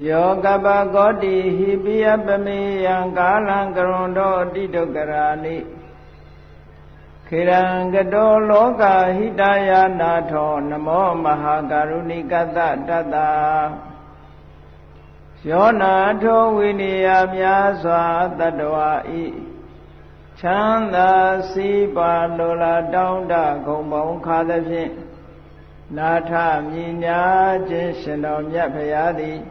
Yogaba Godi Hibiya Pamiyang Kalang Karundo Tidukarani Kirangado Loka Hidaya Nato Namo Mahakaruni Kata Tata Yona To Viniya Myaswa Tadwai Chanda Sipa Lola Downda Kumbong Kadavin Nata Minya Jinshino Myapayadi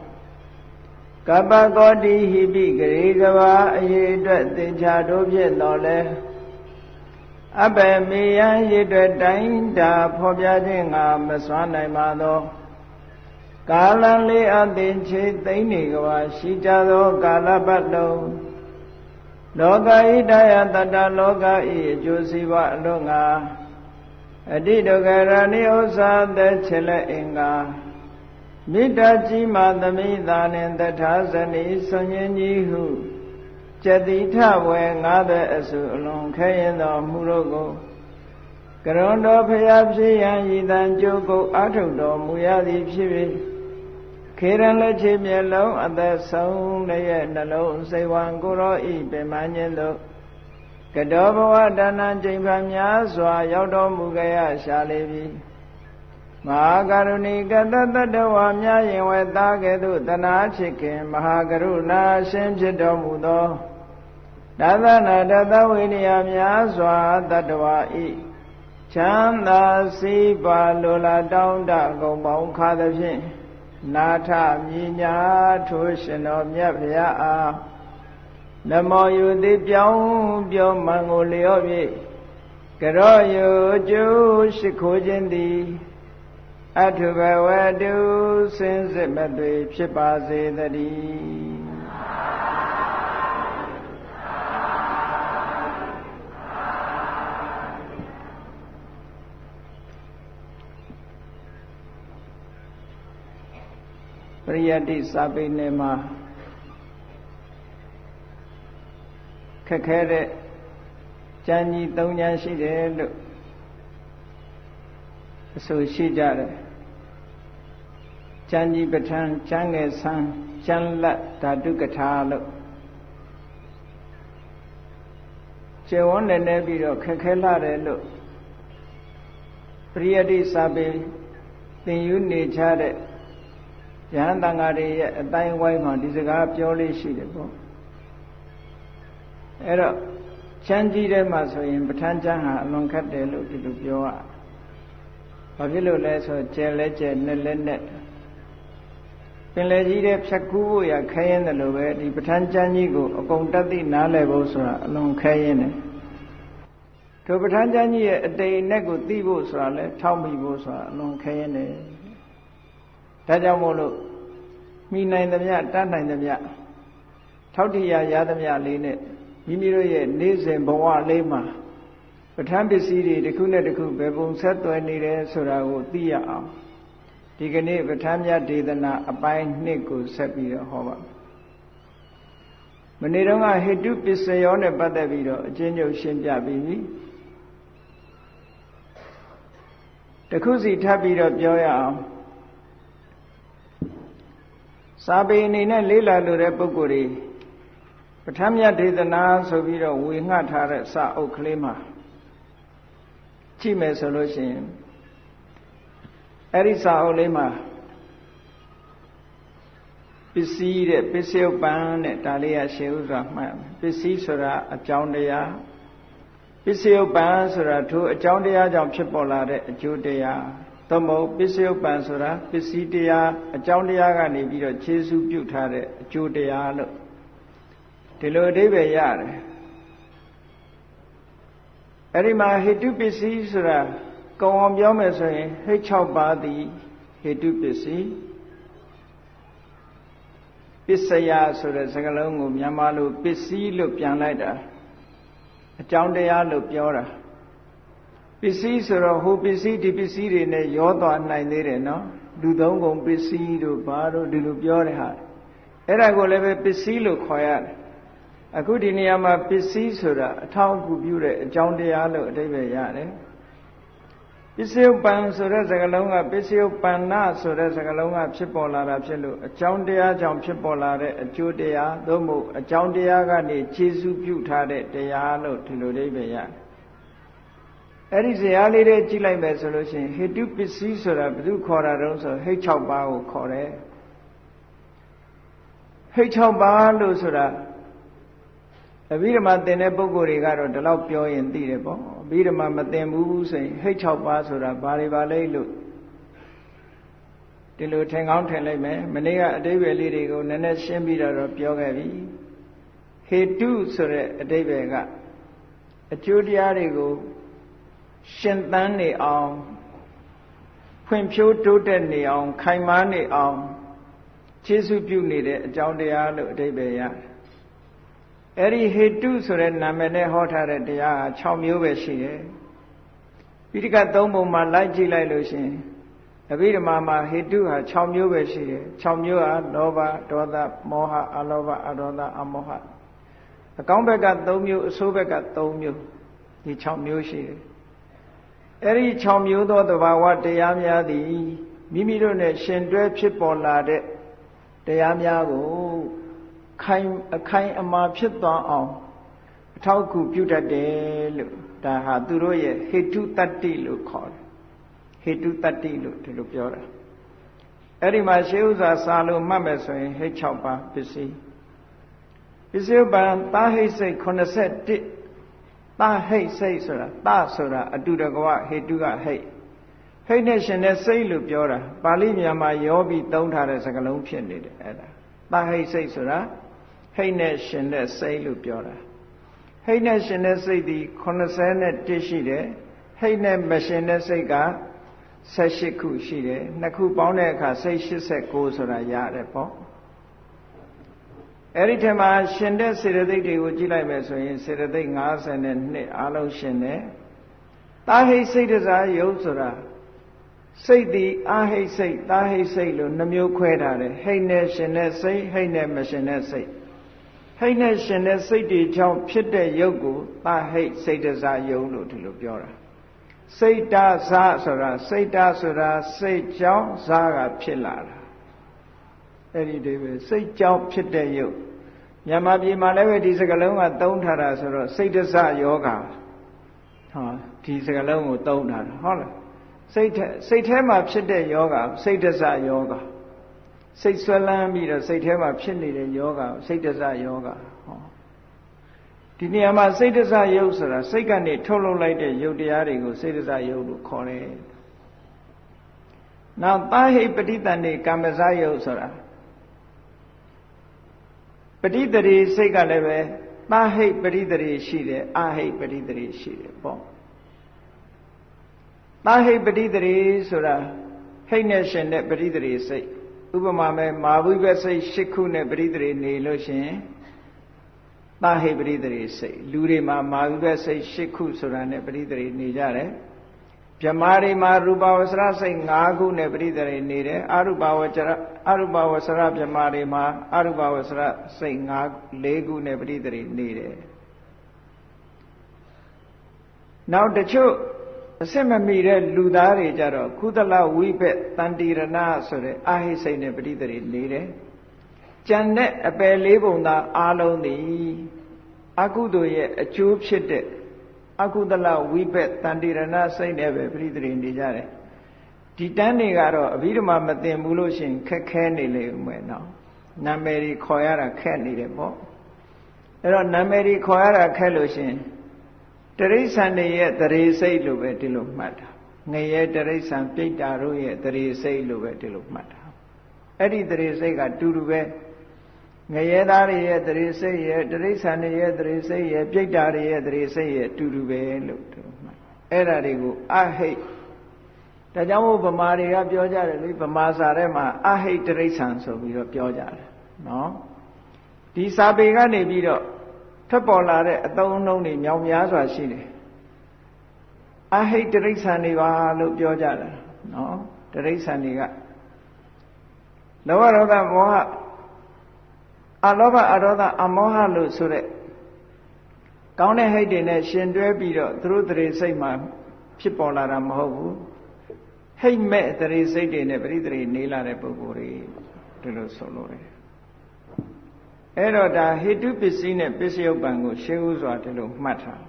Kapa Godi Hibi Grigava Yedra Tinchado Vietnole Abe Miyan Yedra Dainda Pobjadinga Maswana Mado Kalanli Adinchi Tainigava Shijado Kalapatlo Loga Idaya Tata Loga I Josiva Lunga Adidogarani Osa De Chile Inga Mitaji Madami Danin the Tazani Sonyanjihu Jadita Wengada Asu Long Kayan the Murogo Garondo Payapsi and Yidan Joko Atudo Muyadi Chibi Kiran Lechimielo and the Sound Nalo Sewan Goro I Bemaniendo Kadoba Dana Jimpamya Swa Yodo Mugaya Shalibi Mahakaruni Katatawa Myayin Wetakedu Tana Chikin Mahakaruna Shimchido Mudo Dadana Dada Viniya Myaswa Tatwa I Chanda Sipa Lola Downda Kumbong Kadavin Nata Minya Tushino Myapya Namo Yudi Pyong Pyong Mangoliobi Karoyo Ju Shikojindi Atubawadu Sinzimadri Chipazi Dadi Priyati Sabi Nema Kakere Chanyi Tonyan Shide So Shijare Chanji Batan Change San Chanla Tadukatalo Chewon the Nebiro Kakela Relo Priyati Sabi Then you need Chade Yandangari Dine Wayman Disaga Purely Shidabo Ero Chanji de Maso in Batanjaha along Catelo to Pioa Pavilo Leso Cheleche Nelenet Pinleji de Psaku ya Kayan the Lowe, the Patanjanigo, Okontati Nale Bosra, along Kayene. To Patanjani a day nego Divosrale, Tommy Bosa, along Kayene. Tajamolo, Mina in the Mia, Tana in the Mia, Tautia Yadamia Lene, Mimiroye, Niz and Boa Lema. Patambi City, the Kuna de Kubebon Sato and Nire Surago, Dia. Tigani Vatamya Dedana, a pine Nico Sapia Hova. Maniranga Hidu Pisayone Badavido, Genio Shinja Bibi. The Kuzi Tabido Joya Sabi Nina Lila Lurepukuri. Patamya Dedana Sovido, we not had Sa Oklima. Chime Solution. Erisa Olema Pisi de Pisio Ban at Dalia Sheuza, Pisi Sura, a Joundia Pisio Ban Sura to a Joundia Jam Chipola, a Judea, Tomo, Pisio Bansura, Pisidia, a Joundia Nibido, Chesu Butare, a Judea, Telo Deve Yare Erima Hidu Pisi Sura. Go on Yomese, hey chow body, he do busy. Pisaya so the Sagalongo, Yamalu, busy look young later. A John de Alu Piora. Busy so who busy to be seated in a Yoda and Nigeria, no? Do don't go busy to Baro, do Piora. Era go leve busy look quiet. A good in Yama busy so a town who viewed a John de Alu, David Yane. ပစ္စယုပ္ပန်ဆိုတဲ့စကားလုံးကပစ္စယုပ္ပန္နဆိုတဲ့စကားလုံးကဖြစ်ပေါ်လာတာဖြစ်လို့အကြောင်းတရားကြောင့်ဖြစ်ပေါ်လာတဲ့အကျိုးတရားသို့မဟုတ်အကြောင်းတရားကနေခြေစုပြုထားတဲ့တရားလို့ဒီလိုအိဗယ်ရတယ်အဲ့ဒီဇာတ်လေးတွေကြည့်လိုက်မယ်ဆိုလို့ရှိရင်ဟေတုပစ္စည်းဆိုတာဘယ်သူခေါ်တာတုံးဆိုဟိတ်6ပါးကိုခေါ်တယ်ဟိတ်6ပါးလို့ဆိုတာအဘိဓမ္မာသင်တဲ့ပုဂ္ဂိုလ်တွေကတော့ဒီလောက်ပြောရင်သိတယ်ပေါ့အဘိဓမ္မာမသင်ဘူးဆိုရင်ဟိတ်6ပါးဆိုတာဘာတွေပါလဲလို့ဒီလိုထင်ကောင်းထင်လိုက်မယ်မနေ့ကအတိပ္ပယ်လေးတွေကိုနည်းနည်းရှင်းပြီးတော့ပြောခဲ့ပြီဟေတုဆိုတဲ့အတိပ္ပယ်ကအကျိုးတရားတွေကိုရှင်သန်နေအောင်ဖွံ့ဖြိုးတိုးတက်နေအောင်ခိုင်မာနေအောင်ခြေစုပြုနေတဲ့အကြောင်းတရားလို့အဓိပ္ပာယ်ရတယ်။အဲ့ဒီဟေတုဆိုတဲ့နာမည်နဲ့ဟောထားတဲ့တရားဟာ6မျိုးပဲရှိတယ်။ပိဋကတ်3ပုံမှာလိုက်ကြည့်လိုက်လို့ရှိရင်အဘိဓမ္မာမှာဟေတုဟာ6မျိုးပဲရှိတယ်။6မျိုးဟာလောဘဒေါသမောဟအလောဘအဒေါသအမောဟအကောင်းဘက်က3မျိုးအဆိုးဘက်က3မျိုးဒီ6မျိုးရှိတယ်။အဲ့ဒီ6မျိုးသောသဘာဝတရားများသည်မိမိတို့နဲ့ရှင်တွဲဖြစ်ပေါ်လာတဲ့တရားများကိုအခိုင်အမာဖြစ်သွားအောင်အထောက်အကူပြုတတ်တယ်လို့ဒါဟာသူတို့ရဲ့ဟေတုတတ္တိလို့ခေါ်တယ်ဟေတုတတ္တိလို့ဒီလိုပြောတာအဲ့ဒီမှာရှေးဥစွာစာလို့မှတ်မယ်ဆိုရင်ဟိတ်6ပါးပစ္စည်းပစ္စည်းပံသာဟိတ်စိတ်81သာဟိတ်စိတ်ဆိုတာသာဆိုတာအတူတကွဟေတုကဟိတ်ဟိတ်နဲ့ရှင်တဲ့စိတ်လို့ပြောတာပါဠိမြန်မာရောပြီးသုံးထားတဲ့စကားလုံးဖြစ်နေတယ်အဲ့ဒါသာဟိတ်စိတ်ဆိုတာဟိတ်နဲ့ရှင်တဲ့စိတ်လို့ပြောတာဟိတ်နဲ့ရှင်တဲ့စိတ်ဒီ81ရှိတယ်ဟိတ်နဲ့မရှင်တဲ့စိတ်က18ခုရှိတယ်နှစ်ခုပေါင်းတဲ့အခါစိတ်89ဆိုတာရတယ်ပေါ့အဲ့ဒီထက်မှာရှင်တဲ့စေတသိက်တွေကိုကြည့်လိုက်မယ်ဆိုရင်စေတသိက်52အားလုံးရှင်တယ်တာဟိတ်စိတ်တစားယုတ်ဆိုတာစိတ်ဒီအာဟိတ်စိတ်တာဟိတ်စိတ်လို့နှမျိုးခွဲထားတယ်ဟိတ်နဲ့ရှင်တဲ့စိတ်ဟိတ်နဲ့မရှင်တဲ့စိတ်ဟိတ်နဲ့ရှင်တဲ့စိတ်တွေကြောင့်ဖြစ်တဲ့ယုတ်ကိုတာဟိတ်စိတ်တစားယုတ်လို့ဒီလိုပြောတာစိတ်တစားဆိုတာစိတ်တဆိုတာစိတ်ကြောင့်စားကဖြစ်လာတာအဲ့ဒီတွေပဲစိတ်ကြောင့်ဖြစ်တဲ့ယုတ်မြန်မာပြည်မှာလည်းပဲဒီစကားလုံးကသုံးထားတာဆိုတော့စိတ်တစယောဂဒီစကားလုံးကိုသုံးထားတာဟုတ်လားစိတ်ထဲမှာဖြစ်တဲ့ယောဂစိတ်တစယောဂစိတ်ဆွဲလန်းပြီးတော့စိတ်ထဲမှာဖြစ်နေတဲ့ယောဂစိတ်တစယောဂဒီနေရာမှာစိတ်တစယုတ်ဆိုတာစိတ်ကနေထုတ်လုပ်လိုက်တဲ့ယုတ်တရားတွေကိုစိတ်တစယုတ်လို့ခေါ်တယ်။နောက်တာဟိပဋိတန်နေကမ္မဇယုတ်ဆိုတာပဋိသရေစိတ်ကလည်းပဲတာဟိပဋိသရေရှိတယ်အာဟိပဋိသရေရှိတယ်ပေါ့တာဟိပဋိသရေဆိုတာဟိတ်နဲ့ရှင်တဲ့ပဋိသရေစိတ်ဥပမာမဲ့မာဝိဘစိတ်8ခုနဲ့ပဋိသရေနေလို့ရှင်တာဟိပဋိသရေစိတ်လူတွေမှာမာဝိဘစိတ်8ခုဆိုတာနဲ့ပဋိသရေနေကြတယ်ဗြဟ္မာတွေမှာရူပဝဆရစိတ်5ခုနဲ့ပဋိသရေနေတယ်အရူပဝဆရဗြဟ္မာတွေမှာအရူပဝဆရစိတ်4ခုနဲ့ပဋိသရေနေတယ်နောက်တချို့အစစ်မမီတဲ့လူသားတွေကြတော့ကုသလဝိဘက်တန်တိရဏဆိုတဲ့အာဟိစိတ်နဲ့ပဋိသရေနေတယ်ကြံတဲ့အပယ်လေးပုံသာအားလုံးသည်အကုသိုလ်ရဲ့အကျိုးဖြစ်တဲ့အကုသလဝိဘက်တန်တိရဏစိတ်နဲ့ပဲပရိသေနေကြတယ်ဒီတန်းတွေကတော့အဘိဓမ္မာမသိဘူးလို့ရှိရင်ခက်ခဲနေလေဦးမယ်နော်နာမည်တွေခေါ်ရတာခက်နေတယ်ပေါ့အဲ့တော့နာမည်တွေခေါ်ရတာခက်လို့ရှိရင်တရိစ္ဆာန်တွေရဲ့တရေစိတ်လို့ပဲဒီလိုမှတ်တာငရဲတရိစ္ဆာန်ပြိတ္တာတို့ရဲ့တရေစိတ်လို့ပဲဒီလိုမှတ်တာအဲ့ဒီတရေစိတ်ကတူတူပဲငရဲသားတွေရဲ့တရေစိတ်ရဲ့တရိစ္ဆာန်တွေရဲ့တရေစိတ်ရဲ့ပြိတ္တာတွေရဲ့တရေစိတ်ရဲ့တူတူပဲလို့အဲ့ဒါတွေကိုအဟိတ်ဒါကြောင့်မို့ဗမာတွေကပြောကြတယ်လေဗမာစာထဲမှာအဟိတ်တရိစ္ဆာန်ဆိုပြီးတော့ပြောကြတယ်နော်ဒီစာပေကနေပြီးတော့ထွက်ပေါ်လာတဲ့အသုံးအနှုန်းတွေမြောင်များစွာရှိတယ်အဟိတ်တရိစ္ဆာန်တွေပါလို့ပြောကြတယ်နော်တရိစ္ဆာန်တွေကလောဘဒေါသမောဟအလောဘအဒေါသအမောဟလို့ဆိုတဲ့ကောင်းတဲ့ဟိတ်တွေနဲ့ရှင်တွဲပြီးတော့သူတို့တရေစိတ်မှာ ဖြစ်ပေါ်လာတာမဟုတ်ဘူးဟိတ်မဲ့တရေစိတ်တွေနဲ့ပရိသေနေလာတဲ့ပုဂ္ဂိုလ်တွေဒီလိုဆိုလို့ရတယ်အဲ့တော့ဒါဟေတုပစ္စည်းနဲ့ပစ္စယုပ္ပံကိုရှင်းဥစွာဒီလိုမှတ်ထား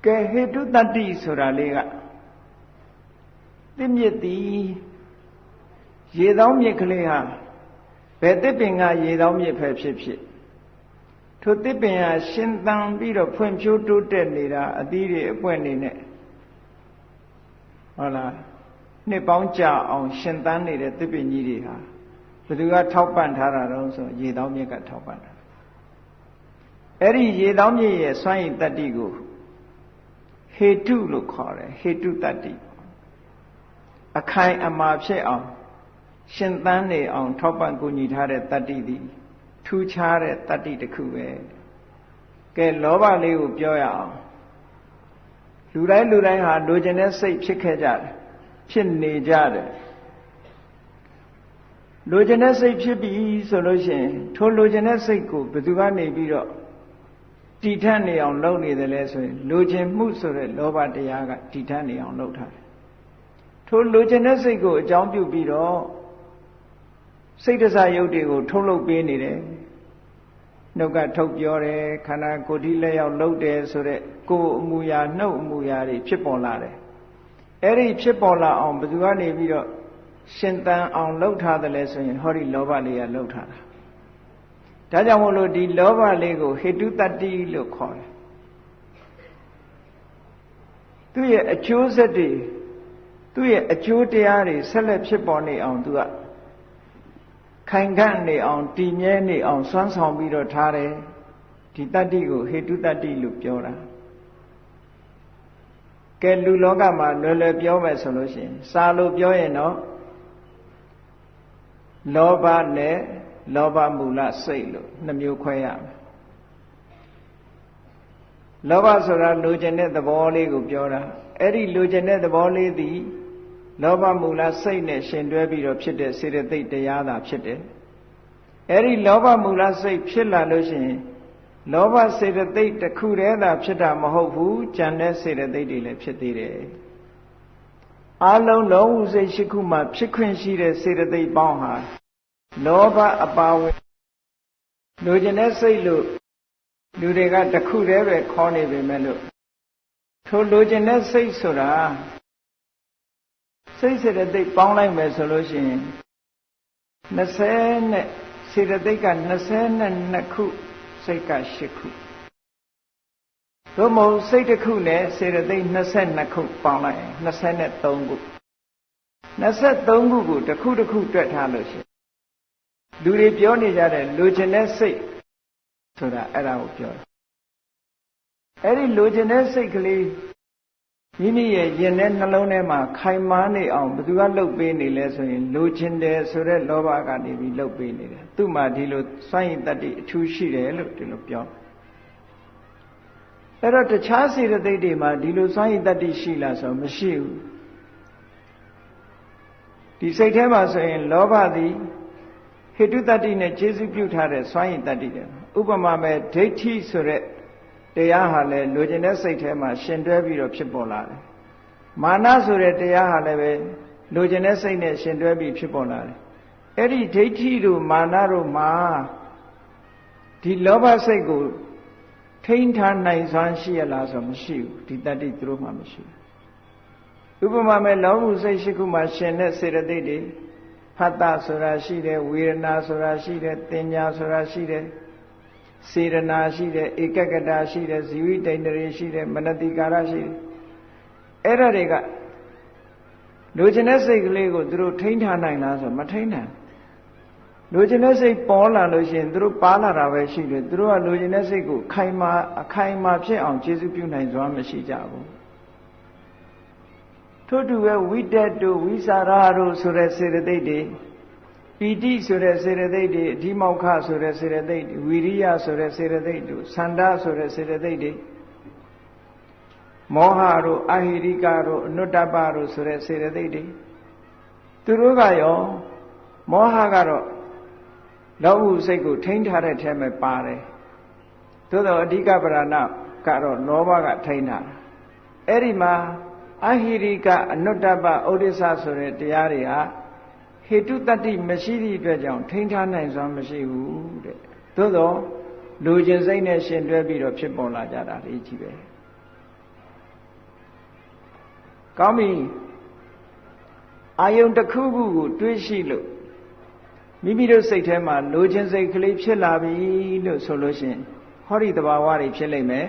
ကဲဟေတုတတ္တိဆိုတာလေးကတစ်မြစ်သည်ရေသောမြစ်ကလေးဟာဘယ်တစ်ပင်ကရေသောမြစ်ပဲဖြစ်ဖြစ်ထိုတစ်ပင်ဟာရှင်သန်ပြီးတော့ဖွံ့ဖြိုးတိုးတက်နေတာအသီးတွေအပွင့်နေနဲ့ဟုတ်လားနှစ်ပေါင်းကြာအောင်ရှင်သန်နေတဲ့တစ်ပင်ကြီးတွေဟာဘယ်သူကထောက်ပံ့ထားတာတော့ဆိုရေသောမြစ်ကထောက်ပံ့တာအဲ့ဒီရေသောမြစ်ရဲ့စွမ်းရည်တတ္တိကိုဟေတုလို့ခေါ်တယ်ဟေတုတတ္တိအခိုင်အမာဖြစ်အောင်ရှင်သန်နေအောင်ထောက်ပံ့ကူညီထားတဲ့တတ္တိသည်ထူးခြားတဲ့တတ္တိတစ်ခုပဲကဲလောဘလေးကိုပြောရအောင်လူတိုင်းဟာလိုချင်တဲ့စိတ်ဖြစ်ခဲ့ကြတယ်ဖြစ်နေကြတယ်လိုချင်တဲ့စိတ်ဖြစ်ပြီဆိုလို့ရှိရင်ထိုလိုချင်တဲ့စိတ်ကိုဘယ်သူကနေပြီးတော့တည်ထက်နေအောင်လုပ်နေတယ်လဲဆိုရင်လိုချင်မှုဆိုတဲ့လောဘတရားကတည်ထက်နေအောင်လုပ်ထားတယ်ထိုလိုချင်တဲ့စိတ်ကိုအကြောင်းပြုပြီးတော့စိတ်တစားယုတ်တွေကိုထုတ်လုပ်ပေးနေတယ်နှုတ်ကထုတ်ပြောတယ်ခန္ဓာကိုယ်ဒီလက်ရောက်လှုပ်တယ်ဆိုတဲ့ကိုယ်အမူအရာနှုတ်အမူအရာတွေဖြစ်ပေါ်လာတယ်အဲ့ဒီဖြစ်ပေါ်လာအောင်ဘယ်သူကနေပြီးတော့ရှင်သန်အောင်လှုပ်ထားတယ်လဲဆိုရင်ဟောဒီလောဘလေးကလှုပ်ထားတာဒါကြောင့်မို့လို့ဒီလောဘလေးကိုဟေတုတတ္တိလို့ခေါ်တယ်သူ့ရဲ့အကျိုးဆက်တွေသူ့ရဲ့အကျိုးတရားတွေဆက်လက်ဖြစ်ပေါ်နေအောင်သူကခိုင်ခန့်နေအောင်တည်မြဲနေအောင်စွမ်းဆောင်ပြီးတော့ထားတယ်ဒီတတ္တိကိုဟေတုတတ္တိလို့ပြောတာကဲလူလောကမှာလွယ်လွယ်ပြောမယ်ဆိုလို့ရှိရင်စာလို့ပြောရင်တော့လောဘနဲ့လောဘမူလစိတ်လို့နှမျိုးခွဲရမယ်လောဘဆိုတာလိုချင်တဲ့သဘောလေးကိုပြောတာအဲ့ဒီလိုချင်တဲ့သဘောလေးသည်လောဘမူလစိတ်နဲ့ရှင်တွဲပြီးတော့ဖြစ်တဲ့စေတသိက်တရားသာဖြစ်တယ်အဲ့ဒီလောဘမူလစိတ်ဖြစ်လာလို့ရှိရင်လောဘစေတသိက်တစ်ခုတည်းသာဖြစ်တာမဟုတ်ဘူးကြံတဲ့စေတသိက်တွေလည်းဖြစ်သေးတယ်အလုံးလုံးဝစိတ်ရှိခုမှဖြစ်ခွင့်ရှိတဲ့စေတသိက်ပေါင်းဟာလောဘအပါဝင်လိုချင်တဲ့စိတ်လို့လူတွေကတစ်ခုတည်းပဲခေါ်နေပေမဲ့လို့ထိုလိုချင်တဲ့စိတ်ဆိုတာစိတ်စေတသိက်ပေါင်းလိုက်မယ်ဆိုလို့ရှိရင်20နဲ့စေတသိက်က22ခုစိတ်က8ခုသို့မဟုတ်စိတ်တစ်ခုနဲ့စေတသိက်22ခုပေါင်းလိုက်ရင်23ခု23ခုကိုတစ်ခုတစ်ခုတွက်ထားလို့ရှိရင်လူတွေပြောနေကြတဲ့လိုချင်တဲ့စိတ်ဆိုတာအဲ့ဒါကိုပြောတာအဲ့ဒီလိုချင်တဲ့စိတ်ကလေးမိမိရဲ့ရင်ထဲနှလုံးထဲမှာခိုင်မာနေအောင်ဘယ်သူကလှုပ်ပေးနေလဲဆိုရင်လိုချင်တယ်ဆိုတဲ့လောဘကနေပြီးလှုပ်ပေးနေတယ်သူ့မှာဒီလိုစွန့်ရည်တတ္တိအထူးရှိတယ်လို့ဒီလိုပြောအဲ့တော့တခြားစေတသိက်တွေမှာဒီလိုစွန့်ရည်တတ္တိရှိလားဆိုမရှိဘူးဒီစိတ်ထဲမှာဆိုရင်လောဘသည်ဟေတုတတ္တိနဲ့ခြေစုပြုထားတဲ့စွန့်ရည်တတ္တိတယ်ဥပမာမဲ့ဒိဋ္ဌိဆိုတဲ့တရားဟာလည်းလိုချင်တဲ့စိတ်ထဲမှာရှင်တွဲပြီးတော့ဖြစ်ပေါ်လာတယ်မာနဆိုတဲ့တရားဟာလည်းပဲလိုချင်တဲ့စိတ်နဲ့ရှင်တွဲပြီးဖြစ်ပေါ်လာတယ်အဲ့ဒီဒိဋ္ဌိတို့မာနတို့မှာဒီလောဘစိတ်ကိုထိန်းထားနိုင်စွမ်းရှိရလားဆိုမရှိဘူးဒီတတ္တိသူတို့မှမရှိဘူးဥပမာမဲ့လောဘစိတ်ရှိခုမှရှင်တဲ့စေတသိက်တွေဖတ်တာဆိုတာရှိတယ်ဝေဒနာဆိုတာရှိတယ်တင်ညာဆိုတာရှိတယ်စေရနာရှိတယ်ဧကဂတရှိတယ်ဇီဝိတ္တရေရှိတယ်မနတိကာရရှိတယ်အဲ့ဒါတွေကလိုချင်တဲ့စိတ်ကလေးကိုသူတို့ထိန်းထားနိုင်လားဆိုမထိန်းနိုင်လိုချင်တဲ့စိတ်ပေါ်လာလို့ရှိရင်သူတို့ပါလာတာပဲရှိတယ်သူတို့ကလိုချင်တဲ့စိတ်ကိုအခိုင်အမာဖြစ်အောင်ကျေစုပြုနိုင်စွမ်းမရှိကြဘူးထို့တူပဲဝိတ္တတို့ဝိสารတို့ဆိုတဲ့စေတသိက်တွေပီတိဆိုတဲ့စေတသိက်တွေအဓိမောက္ခဆိုတဲ့စေတသိက်တွေဝိရိယဆိုတဲ့စေတသိက်တွေသန္တာဆိုတဲ့စေတသိက်တွေမောဟတို့အဟိရိကတို့အနုတ္တပတို့ဆိုတဲ့စေတသိက်တွေသူတို့ကရောမောဟကတော့လောဘစိတ်ကိုထိန်းထားတဲ့ထဲမှာပါတယ်သို့သောအဓိကပရဏ ကတော့လောဘကထိန်းတာအဲ့ဒီမှာအဟိရိကအနုတ္တပဩဒိစ္စဆိုတဲ့တရားတွေဟာဟေတုတတ္တိမရှိသည့်အတွက်ကြောင့်ထိန်းထားနိုင်စွမ်းမရှိဘူးတဲ့သို့တော့လူကျင်စိတ်နဲ့ရှင်တွဲပြီးတော့ဖြစ်ပေါ်လာကြတာလေးကြီးပဲကောင်းပြီအာယုံတစ်ခုခုကိုတွေးရှိလို့မိမိတို့စိတ်ထဲမှာလူကျင်စိတ်ကလေးဖြစ်လာပြီလို့ဆိုလို့ရှိရင်ဟောဒီသဘာဝတွေဖြစ်လိမ့်မယ်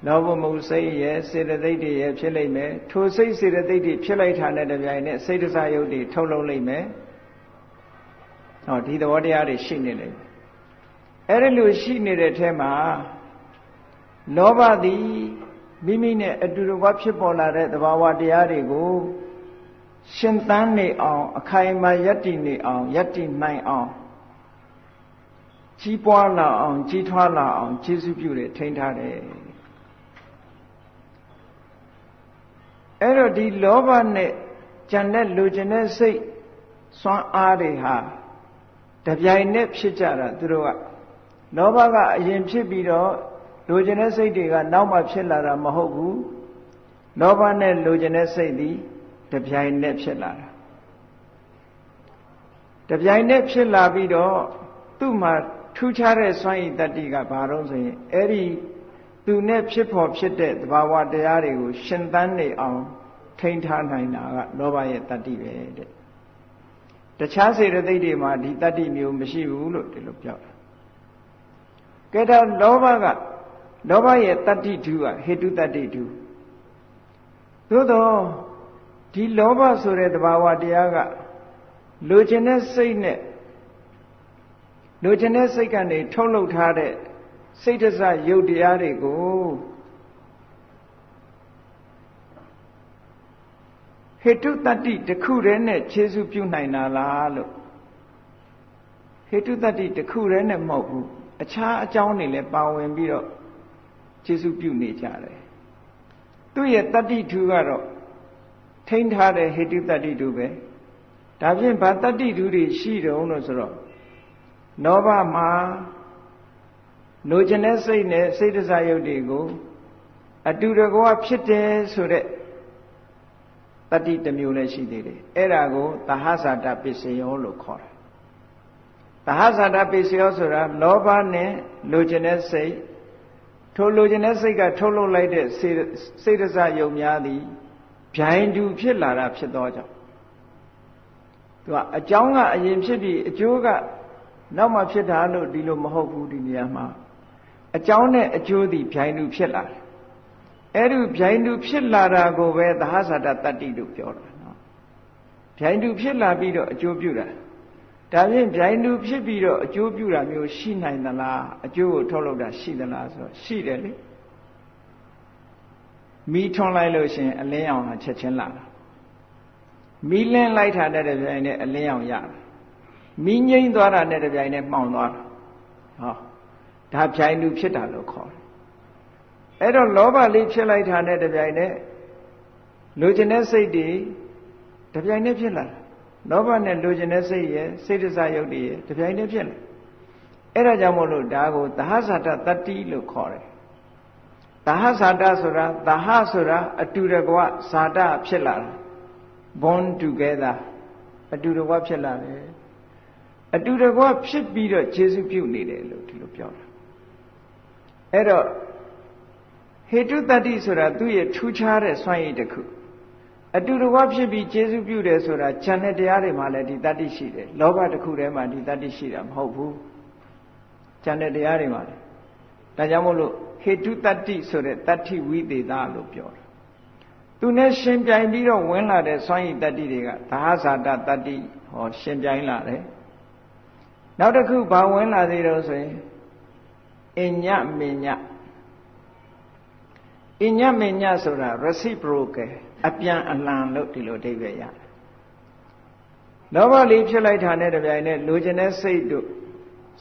လောဘမှုစိတ်ရဲ့စေတသိက်တွေရဲ့ဖြစ်လိမ့်မယ်ထိုစိတ်စေတသိက်တွေဖြစ်လိုက်တာနဲ့တပြိုင်နက်စိတ်တစားယုတ်တွေထုတ်လုပ်လိမ့်မယ်ဟောဒီသဘောတရားတွေရှိနေလိမ့်မယ်အဲ့ဒီလိုရှိနေတဲ့ထဲမှာလောဘသည်မိမိနဲ့အတူတကွဖြစ်ပေါ်လာတဲ့သဘာဝတရားတွေကိုရှင်သန်နေအောင်အခိုင်အမာယက်တည်နေအောင်ယက်တည်နိုင်အောင်ကြီးပွားလာအောင်ကြီးထွားလာအောင်ကျေးဇူးပြုတယ်ထိန်းထားတယ်အဲ့တော့ဒီလောဘနဲ့ကြံတဲ့လူကျင်တဲ့စိတ်စွမ်းအားတွေဟာတပြိုင်နက်ဖြစ်ကြတာသူတို့ကလောဘကအရင်ဖြစ်ပြီးတော့လူကျင်တဲ့စိတ်တွေကနောက်မှဖြစ်လာတာမဟုတ်ဘူးလောဘနဲ့လူကျင်တဲ့စိတ်သည်တပြိုင်နက်ဖြစ်လာတာတပြိုင်နက်ဖြစ်လာပြီးတော့သူ့မှာထူးခြားတဲ့စွမ်းရည်တတ္တိကဘာလို့ဆိုရင်အဲ့ဒီသူနဲ့ဖြစ်ပေါ်ဖြစ်တဲ့သဘာဝတရားတွေကိုရှင်သန်နေအောင်ထိန်းထားနိုင်တာကလောဘရဲ့တတ္တိပဲတဲ့တခြားစေတသိက်တွေမှာဒီတတ္တိမျိုးမရှိဘူးလို့ဒီလိုပြောတာကဲတော့လောဘရဲ့တတ္တိဓုကဟေတုတတ္တိဓုသို့တော့ဒီလောဘဆိုတဲ့သဘာဝတရားကလိုချင်တဲ့စိတ်နဲ့လိုချင်တဲ့စိတ်ကနေထုတ်လုပ်ထားတဲ့စိတ်တစရုပ်တရားတွေကိုဟေတုတတ္တိတစ်ခုတည်းနဲ့ခြေစုပြုနိုင်တာလားလို့ဟေတုတတ္တိတစ်ခုတည်းနဲ့မဟုတ်ဘူးအခြားအကြောင်းတွေလည်းပါဝင်ပြီးတော့ခြေစုပြုနေကြတယ်သူ့ရဲ့တတ္တိဓုကတော့ထိန်းထားတဲ့ဟေတုတတ္တိဓုပဲဒါဖြင့်ဗာတတ္တိဓုတွေရှိတုံးလို့ဆိုတော့လောဘမှာလိုချင်တဲ့စိတ်နဲ့စိတ်တစားယုတ်တွေကိုအတူတကွဖြစ်တယ်ဆိုတဲ့တတ္တိတစ်မျိုးလည်းရှိသေးတယ်အဲ့ဒါကိုသဟဇာတပစ္စယောလို့ခေါ်တာသဟဇာတပစ္စယောဆိုတာလောဘနဲ့လိုချင်တဲ့စိတ်ထိုလိုချင်တဲ့စိတ်ကထုတ်လုပ်လိုက်တဲ့စိတ်တစားယုတ်များသည်ဗျိုင်းတူဖြစ်လာတာဖြစ်သောကြောင့်သူကအကြောင်းကအရင်ဖြစ်ပြီးအကျိုးကနောက်မှဖြစ်တာလို့ဒီလိုမဟုတ်ဘူးဒီနေရာမှာအကြောင်းနဲ့အကျိုးသည်ဗျိုင်းတူဖြစ်လာတယ်အဲ့ဒီဗျိုင်းတူဖြစ်လာတာကိုပဲသဟဇာတတတ္တိလို့ပြောတာနော်ဗျိုင်းတူဖြစ်လာပြီးတော့အကျိုးပြုတာဒါဖြင့်ဗျိုင်းတူဖြစ်ပြီးတော့အကျိုးပြုတာမျိုးရှိနိုင်သလားအကျိုးကိုထုတ်လုပ်တာရှိသလားဆိုတော့ရှိတယ်လေမီးထွန်းလိုက်လို့ရှင်အလင်းရောင်ဟာချက်ချင်းလာတာမီးလင်းလိုက်တာတဲ့ဗျိုင်းနဲ့အလင်းရောင်ရတာမီးငိမ့်သွားတာနဲ့တပြိုင်နဲ့မှောင်သွားတာဟောဒါဗျိုင်းတူဖြစ်တာလို့ခေါ်တယ်အဲ့တော့လောဘလေးဖြစ်လိုက်တာနဲ့တပြိုင်နဲ့လိုချင်တဲ့စိတ်တွေတပြိုင်နဲ့ဖြစ်လာလောဘနဲ့လိုချင်တဲ့စိတ်ရဲ့စိတ်တစားယုတ်တွေရဲ့တပြိုင်နဲ့ဖြစ်လာအဲ့ဒါကြောင့်မို့လို့ဒါကိုသဟဇာတတတ္တိလို့ခေါ်တယ်သဟဇာတဆိုတာသဟဆိုတာအတူတကွဇာတဖြစ်လာတာ born together အတူတကွဖြစ်လာတယ်အတူတကွဖြစ်ပြီးတော့ခြေစုပြုနေတယ်လို့ဒီလိုပြောတာအဲ့တော့ဟေတုတတ္တိဆိုတာသူ့ရဲ့ထူးခြားတဲ့စွမ်းရည်တစ်ခုအတူတကွဖြစ်ပြီးခြေစုပြုတယ်ဆိုတာဉာဏ်နဲ့တရားတွေမှာလည်းဒီတတ္တိရှိတယ်လောဘတစ်ခုတည်းမှာဒီတတ္တိရှိတာမဟုတ်ဘူးဉာဏ်နဲ့တရားတွေမှာလည်းဒါကြောင့်မို့လို့ဟေတုတတ္တိဆိုတဲ့တတ္ထိဝိသေသလို့ပြောတာသူနဲ့ရှင်ပြိုင်ပြီးတော့ဝင်လာတဲ့စွမ်းရည်တတ္တိတွေကသဟဇာတတတ္တိဟောရှင်ပြိုင်လာတယ်နောက်တစ်ခုဘာဝင်လာသေးတော့ဆိုရင်အညမေညအညမေညဆိုတာ reciprocal အပြန်အလှန်လို့ဒီလိုအဓိပ္ပာယ်ရတယ်လောဘလေးဖြစ်လိုက်တာနဲ့တပြိုင်နက်လိုချင်တဲ့စိတ်တို့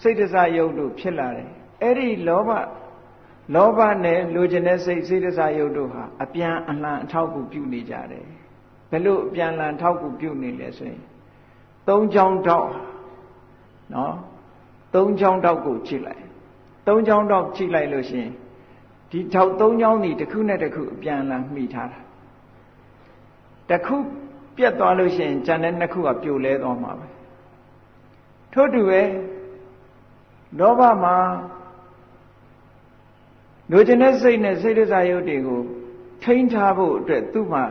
စိတ်တစားယုတ်တို့ဖြစ်လာတယ်အဲ့ဒီလောဘနဲ့လိုချင်တဲ့စိတ်တစားယုတ်တို့ဟာအပြန်အလှန်အထောက်အကူပြုနေကြတယ်ဘယ်လိုအပြန်အလှန်ထောက်အကူပြုနေလဲဆိုရင်သုံးချောင်းတောက်နော်သုံးချောင်းတောက်ကိုကြည့်လိုက်သုံးချောင်းတောက်ကြည့်လိုက်လို့ရှိရင် ဒီထောက်သုံးချောင်းဒီတစ်ခုနဲ့တစ်ခုအပြန်အလှန်မှီထားတာတစ်ခုပြတ်သွားလို့ရှိရင်ကျန်တဲ့နှစ်ခုကပြိုလဲသွားမှာပဲထို့တူပဲလောဘမှာလိုချင်တဲ့စိတ်နဲ့စိတ်ဒုစရုပ်တွေကိုထိန်းထားဖို့အတွက်သူ့မှာ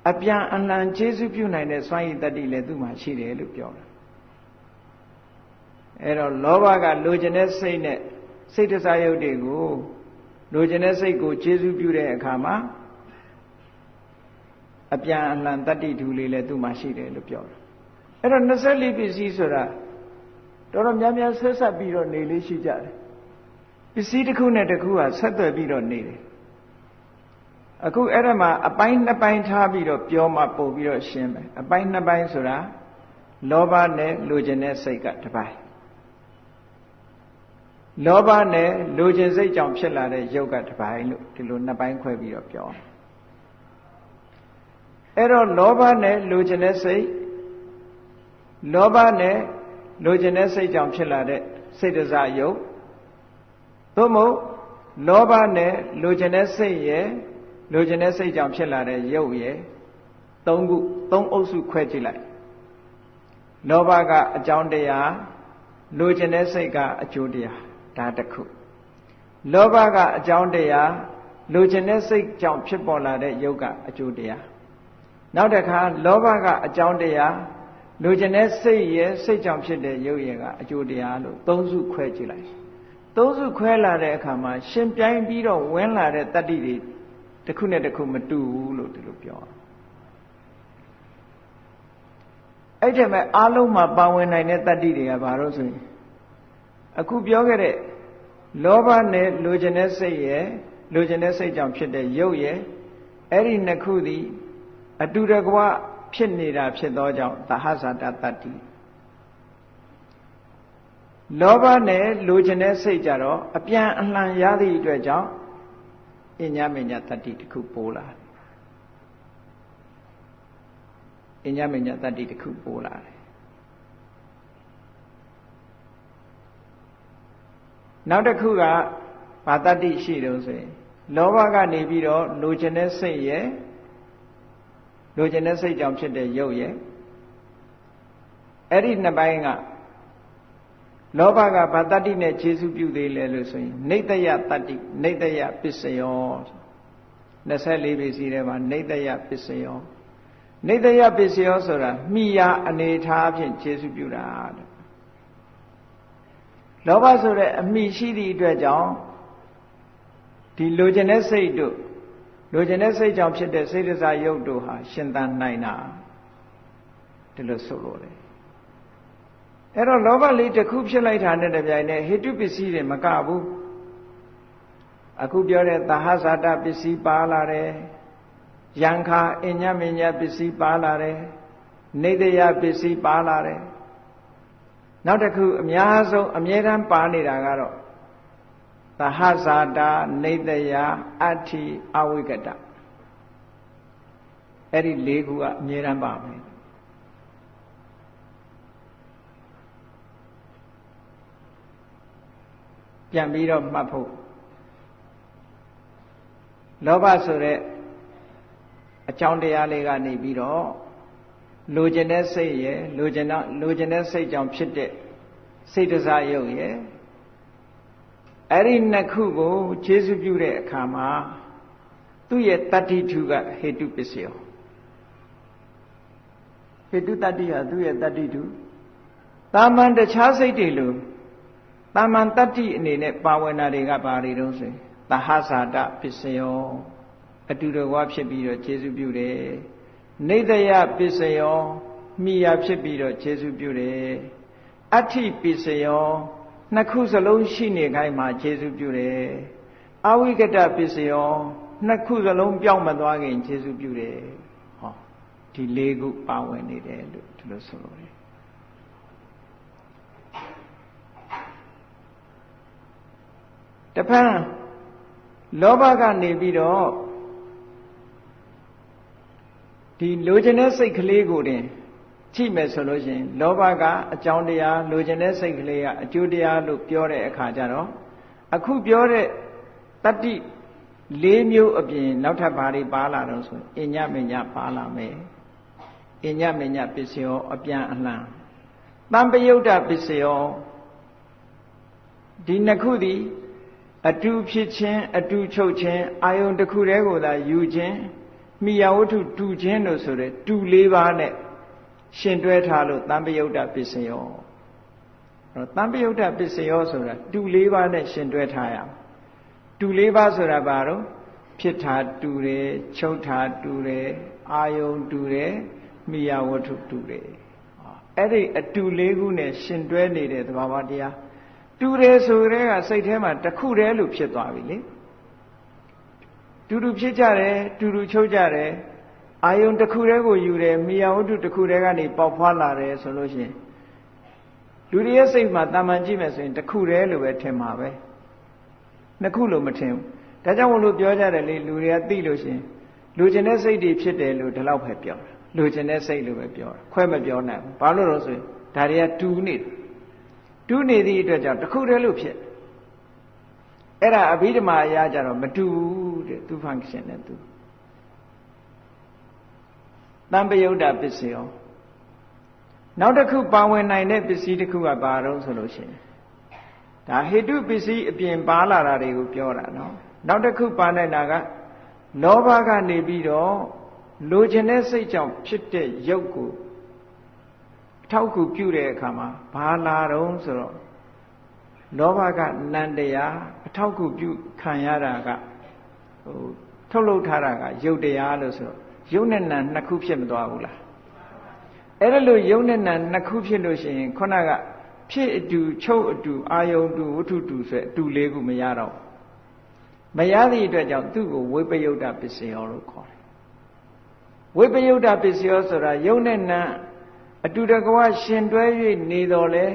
အပြန်အလှန်ကျေစုပြုနိုင်တဲ့စွမ်းရည်တတ္တိလည်းသူ့မှာရှိတယ်လို့ပြောတာအဲ့တော့လောဘကလိုချင်တဲ့စိတ်နဲ့စိတ်ဒုစရုပ်တွေကိုလိုချင်တဲ့စိတ်ကိုကျေစုပြုတဲ့အခါမှာအပြန်အလှန်တတ္တိဓုလေးလည်းသူ့မှာရှိတယ်လို့ပြောတာအဲ့တော့24ပစ္စည်းဆိုတာတော်တော်များများဆက်ဆက်ပြီးတော့နေလေးရှိကြတယ်ပစ္စည်းတစ်ခုနဲ့တစ်ခုကဆက်သွယ်ပြီးတော့နေတယ်အခုအဲ့ဒါမှာအပိုင်းနှစ်ပိုင်းထားပြီးတော့ပြောမှပို့ပြီးတော့ရှင်းမယ်အပိုင်းနှစ်ပိုင်းဆိုတာလောဘနဲ့လိုချင်တဲ့စိတ်ကတစ်ပိုင်းလောဘနဲ့လိုချင်စိတ်ကြောင့်ဖြစ်လာတဲ့ယုတ်ကတစ်ပိုင်းလို့ဒီလိုနှစ်ပိုင်းခွဲပြီးတော့ပြောအဲ့တော့လောဘနဲ့လိုချင်တဲ့စိတ်လောဘနဲ့လိုချင်တဲ့စိတ်ကြောင့်ဖြစ်လာတဲ့စိတ်တစယုတ်သို့မဟုတ်လောဘနဲ့လိုချင်တဲ့စိတ်ရဲ့လိုချင်တဲ့စိတ်ကြောင့်ဖြစ်လာတဲ့ယုတ်ရဲ့သုံးအုပ်စုခွဲကြည့်လိုက်လောဘကအကြောင်းတရားလိုချင်တဲ့စိတ်ကအကျိုးတရားဒါတစ်ခုလောဘကအကြောင်းတရားလိုချင်တဲ့စိတ်ကြောင့်ဖြစ်ပေါ်လာတဲ့ယုတ်ကအကျိုးတရားနောက်တစ်ခါလောဘကအကြောင်းတရားလိုချင်တဲ့စိတ်ရဲ့စိတ်ကြောင့်ဖြစ်တဲ့ယုတ်ရဲ့ကအကျိုးတရားလို့သုံးစုခွဲကြည့်လိုက်သုံးစုခွဲလာတဲ့အခါမှာရှင်ပြိုင်ပြီးတော့ဝင်လာတဲ့တတ္တိတွေတစ်ခုနဲ့တစ်ခုမတူဘူးလို့ဒီလိုပြောအဲ့ဒီမဲ့အားလုံးမှာပါဝင်နိုင်တဲ့တတ္တိတွေကဘာလို့ဆိုရင်အခုပြောခဲ့တဲ့လောဘနဲ့လိုချင်တဲ့စိတ်ရဲ့လိုချင်တဲ့စိတ်ကြောင့်ဖြစ်တဲ့ယုတ်ရဲ့အဲ့ဒီနှစ်ခုသည်အတူတကွဖြစ်နေတာဖြစ်သောကြောင့်သဟဇာတတတ္တိလောဘနဲ့လိုချင်တဲ့စိတ်ကြတော့အပြန်အလှန်ရသည့်အတွက်ကြောင့်အညမညတတ္တိတစ်ခုပိုးလာအညမညတတ္တိတစ်ခုပိုးလာတယ်နောက်တစ်ခုကဘာတတ္တိရှိတုံးဆိုရင်လောဘကနေပြီးတော့လိုချင်တဲ့စိတ်ရဲ့လိုချင်တဲ့စိတ်ကြောင့်ဖြစ်တဲ့ယုတ်ရဲ့အဲ့ဒီနှစ်ပိုင်းကလောဘကဘာတတ္တိနဲ့ခြေစုပြုသေးလဲလို့ဆိုရင်နေတယတတ္တိနေတယပစ္စယော24ပစ္စည်းထဲမှာနေတယပစ္စယောနေတယပစ္စယောဆိုတာမိယာအနေထားဖြင့်ခြေစုပြုတာတဲ့လောဘဆိုတဲ့အမိရှိသည့်အတွက်ကြောင့်ဒီလိုချင်တဲ့စိတ်တို့လိုချင်တဲ့စိတ်ကြောင့်ဖြစ်တဲ့စိတ်ဒုစရုပ်တို့ဟာရှင်သန်နိုင်တာဒီလိုဆိုလို့လေအဲ့တော့လောဘလေးတစ်ခုဖြစ်လိုက်တာနဲ့တပြိုင်နက်ဟိတုပစ္စည်းတွေမကဘူးအခုပြောတဲ့သဟဇာတပစ္စည်းပါလာတယ်ယံခာအညမညပစ္စည်းပါလာတယ်နေတယပစ္စည်းပါလာတယ်နောက်တစ်ခုအများဆုံးအမြဲတမ်းပါနေတာကတော့သဟဇာတနေတယအဋ္ဌိအဝိကတအဲ့ဒီ၄ခုကအမြဲတမ်းပါမယ်ပြန်ပြီးတော့မှတ်ဖို့လောဘဆိုတဲ့အကြောင်းတရားလေးကနေပြီးတော့လိုချင်တဲ့စိတ်ရဲ့လိုချင်တဲ့စိတ်ကြောင့်ဖြစ်တဲ့စိတ်တစားရုပ်ရဲ့အဲ့ဒီနှစ်ခုကိုခြေစုပြုတဲ့အခါမှာသူ့ရဲ့တတ္တိထုကဟေတုပစ္စယောဟေတုတတ္တိဟာသူ့ရဲ့တတ္တိထုတာမန်တခြားစိတ်တွေလို့တာမန်တတ္တိအနေနဲ့ပါဝင်တာတွေကဘာတွေတုံးဆိုရင်သဟဇာတပစ္စယောအတူတကွဖြစ်ပြီးတော့ခြေစုပြုတယ်နေတယပစ္စယောမိယာဖြစ်ပြီးတော့ခြေစုပြုတယ်အဋ္ဌိပစ္စယောနှစ်ခုစလုံးရှိနေခိုင်းမှာခြေစုပြုတယ်အဝိကတပစ္စယောနှစ်ခုစလုံးပြောင်းမသွားခင်ခြေစုပြုတယ်ဟောဒီ၄ခုပါဝင်နေတယ်လို့ဒီလိုဆိုလို့ရတယ်တဖန်လောဘကနေပြီးတော့ဒီလိုချင်တဲ့စိတ်ကလေးကိုတင်ကြည့်မယ်ဆိုလို့ရှိရင်လောဘကအကြောင်းတရားလိုချင်တဲ့စိတ်ကလေးကအကျိုးတရားလို့ပြောတဲ့အခါကျတော့အခုပြောတဲ့တတ္တိ ၄မျိုးအပြင်နောက်ထပ်ဘာတွေပါလာတော့ဆိုအညမညပါလာမယ်အညမညပစ္စယောအပြန်အလှန်တံပယုတ်တပစ္စယောဒီနှစ်ခုသည်အတူဖြစ်ခြင်းအတူချုပ်ခြင်းအာယုန်တစ်ခုတည်းကိုသာယူခြင်းမိယဝတ္ထုတူခြင်းလို့ဆိုတဲ့တူ၄ပါးနဲ့ရှင်တွဲထားလို့တံပယုတ်တပစ္စယောတံပယုတ်တပစ္စယောဆိုတာတူ၄ပါးနဲ့ရှင်တွဲထားရတူ၄ပါးဆိုတာဘာလို့ဖြစ်တာတူတယ်ချုပ်တာတူတယ်အာယုန်တူတယ်မိယဝတ္ထုတူတယ်အဲ့ဒီအတူ၄ခုနဲ့ရှင်တွဲနေတဲ့သဘာဝတရားတူတယ်ဆိုတဲ့ကစိတ်ထဲမှာတစ်ခုတည်းလို့ဖြစ်သွားပြီလေတူတူဖြစ်ကြတယ်တူတူချုပ်ကြတယ်အာယုန်တစ်ခုတည်းကိုယူတယ်မိယဝတ္ထုတစ်ခုတည်းကနေပေါက်ဖွာလာတယ်ဆိုလို့ရှိရင်လူတွေရဲ့စိတ်မှာတာမန်ကြည့်မယ်ဆိုရင်တစ်ခုတည်းလို့ပဲထင်မှာပဲနှစ်ခုလို့မထင်ဘူးဒါကြောင့်မလို့ပြောကြတယ်လေလူတွေကသိလို့ရှိရင်လူကျင်တဲ့စိတ်တွေဖြစ်တယ်လို့ဒီလောက်ပဲပြောတာလူကျင်တဲ့စိတ်လို့ပဲပြောတာခွဲမပြောနိုင်ဘူးဘာလို့လဲဆိုရင်ဒါတွေကတူနေတယ်တူနေသည့်အတွက်ကြောင့်တစ်ခုတည်းလို့ဖြစ်အဲ့ဒါအဘိဓမ္မာအရာကြတော့မတူဘူးတဲ့သူ function နဲ့သူတံပယုတ်တပစ္စယောနောက်တစ်ခုပါဝင်နိုင်တဲ့ပစ္စည်းတစ်ခုကဘာတော့ဆိုလို့ရှိရင်ဒါဟေတုပစ္စည်းအပြင်ပါလာတာတွေကိုပြောတာနော်နောက်တစ်ခုပါနိုင်တာကလောဘကနေပြီးတော့လိုချင်တဲ့စိတ်ကြောင့်ဖြစ်တဲ့ရုပ်ကိုအထောက်အကူပြုတဲ့အခါမှာဘာလာတော့ဆိုတော့လောဘကနန္တရားအထောက်အကူပြုခံရတာကထုတ်လုပ်ထားတာကရုပ်တရားလို့ဆိုတော့ရုပ်နဲ့နာနှစ်ခုဖြစ်မသွားဘူးလားအဲ့ဒါလို့ရုပ်နဲ့နာနှစ်ခုဖြစ်လို့ရှိရင်ခုနကဖြစ်အတူချုပ်အတူအာယုန်တူဝတ္ထုတူဆိုအတူ၄ခုမရတော့မရသည့်အတွက်ကြောင့်သူ့ကိုဝိပယုတ်တပစ္စယောလို့ခေါ်တယ်ဝိပယုတ်တပစ္စယောဆိုတာရုပ်နဲ့နာအတူတကွရှင်တွဲ၍နေတော်လဲ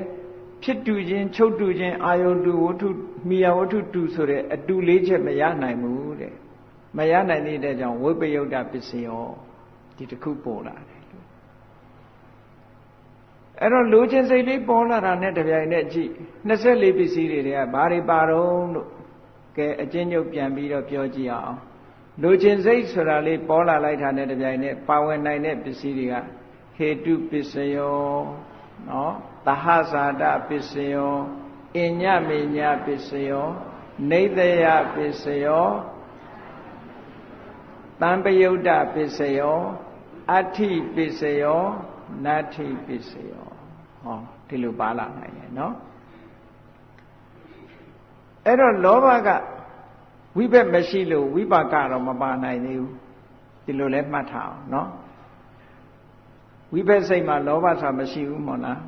ဖြစ်တူခြင်းချုပ်တူခြင်းအာယုန်တူဝတ္ထုမိယဝတ္ထုတူဆိုတဲ့အတူ၄ချက်မရနိုင်ဘူးတဲ့မရနိုင်တဲ့ကြောင့်ဝိပယုတ်တပစ္စယောဒီတစ်ခုပေါ်လာတယ်အဲ့တော့လိုချင်စိတ်လေးပေါ်လာတာနဲ့တပြိုင်နက်ကြည့်24ပစ္စည်းတွေကဘာတွေပါတော့လို့ကဲအချင်းချုပ်ပြန်ပြီးတော့ပြောကြည့်အောင်လိုချင်စိတ်ဆိုတာလေးပေါ်လာလိုက်တာနဲ့တပြိုင်နက်ပါဝင်နိုင်တဲ့ပစ္စည်းတွေကဟေတုပစ္စယောနော်သဟဇာတပစ္စယောအညမေညပစ္စယောနေတယပစ္စယောတံပယုတ်တပစ္စယောအဋ္ဌိပစ္စယောနတ္ထိပစ္စယောဟောဒီလိုပါလာနိုင်တယ်နော်အဲ့တော့လောဘကဝိဘက်မရှိလို့ဝိပါကတော့မပါနိုင်သေးဘူးဒီလိုလဲမှတ်ထားအောင်နော်ဝိဘက်စိတ်မှာလောဘဆိုတာမရှိဘူးမို့လား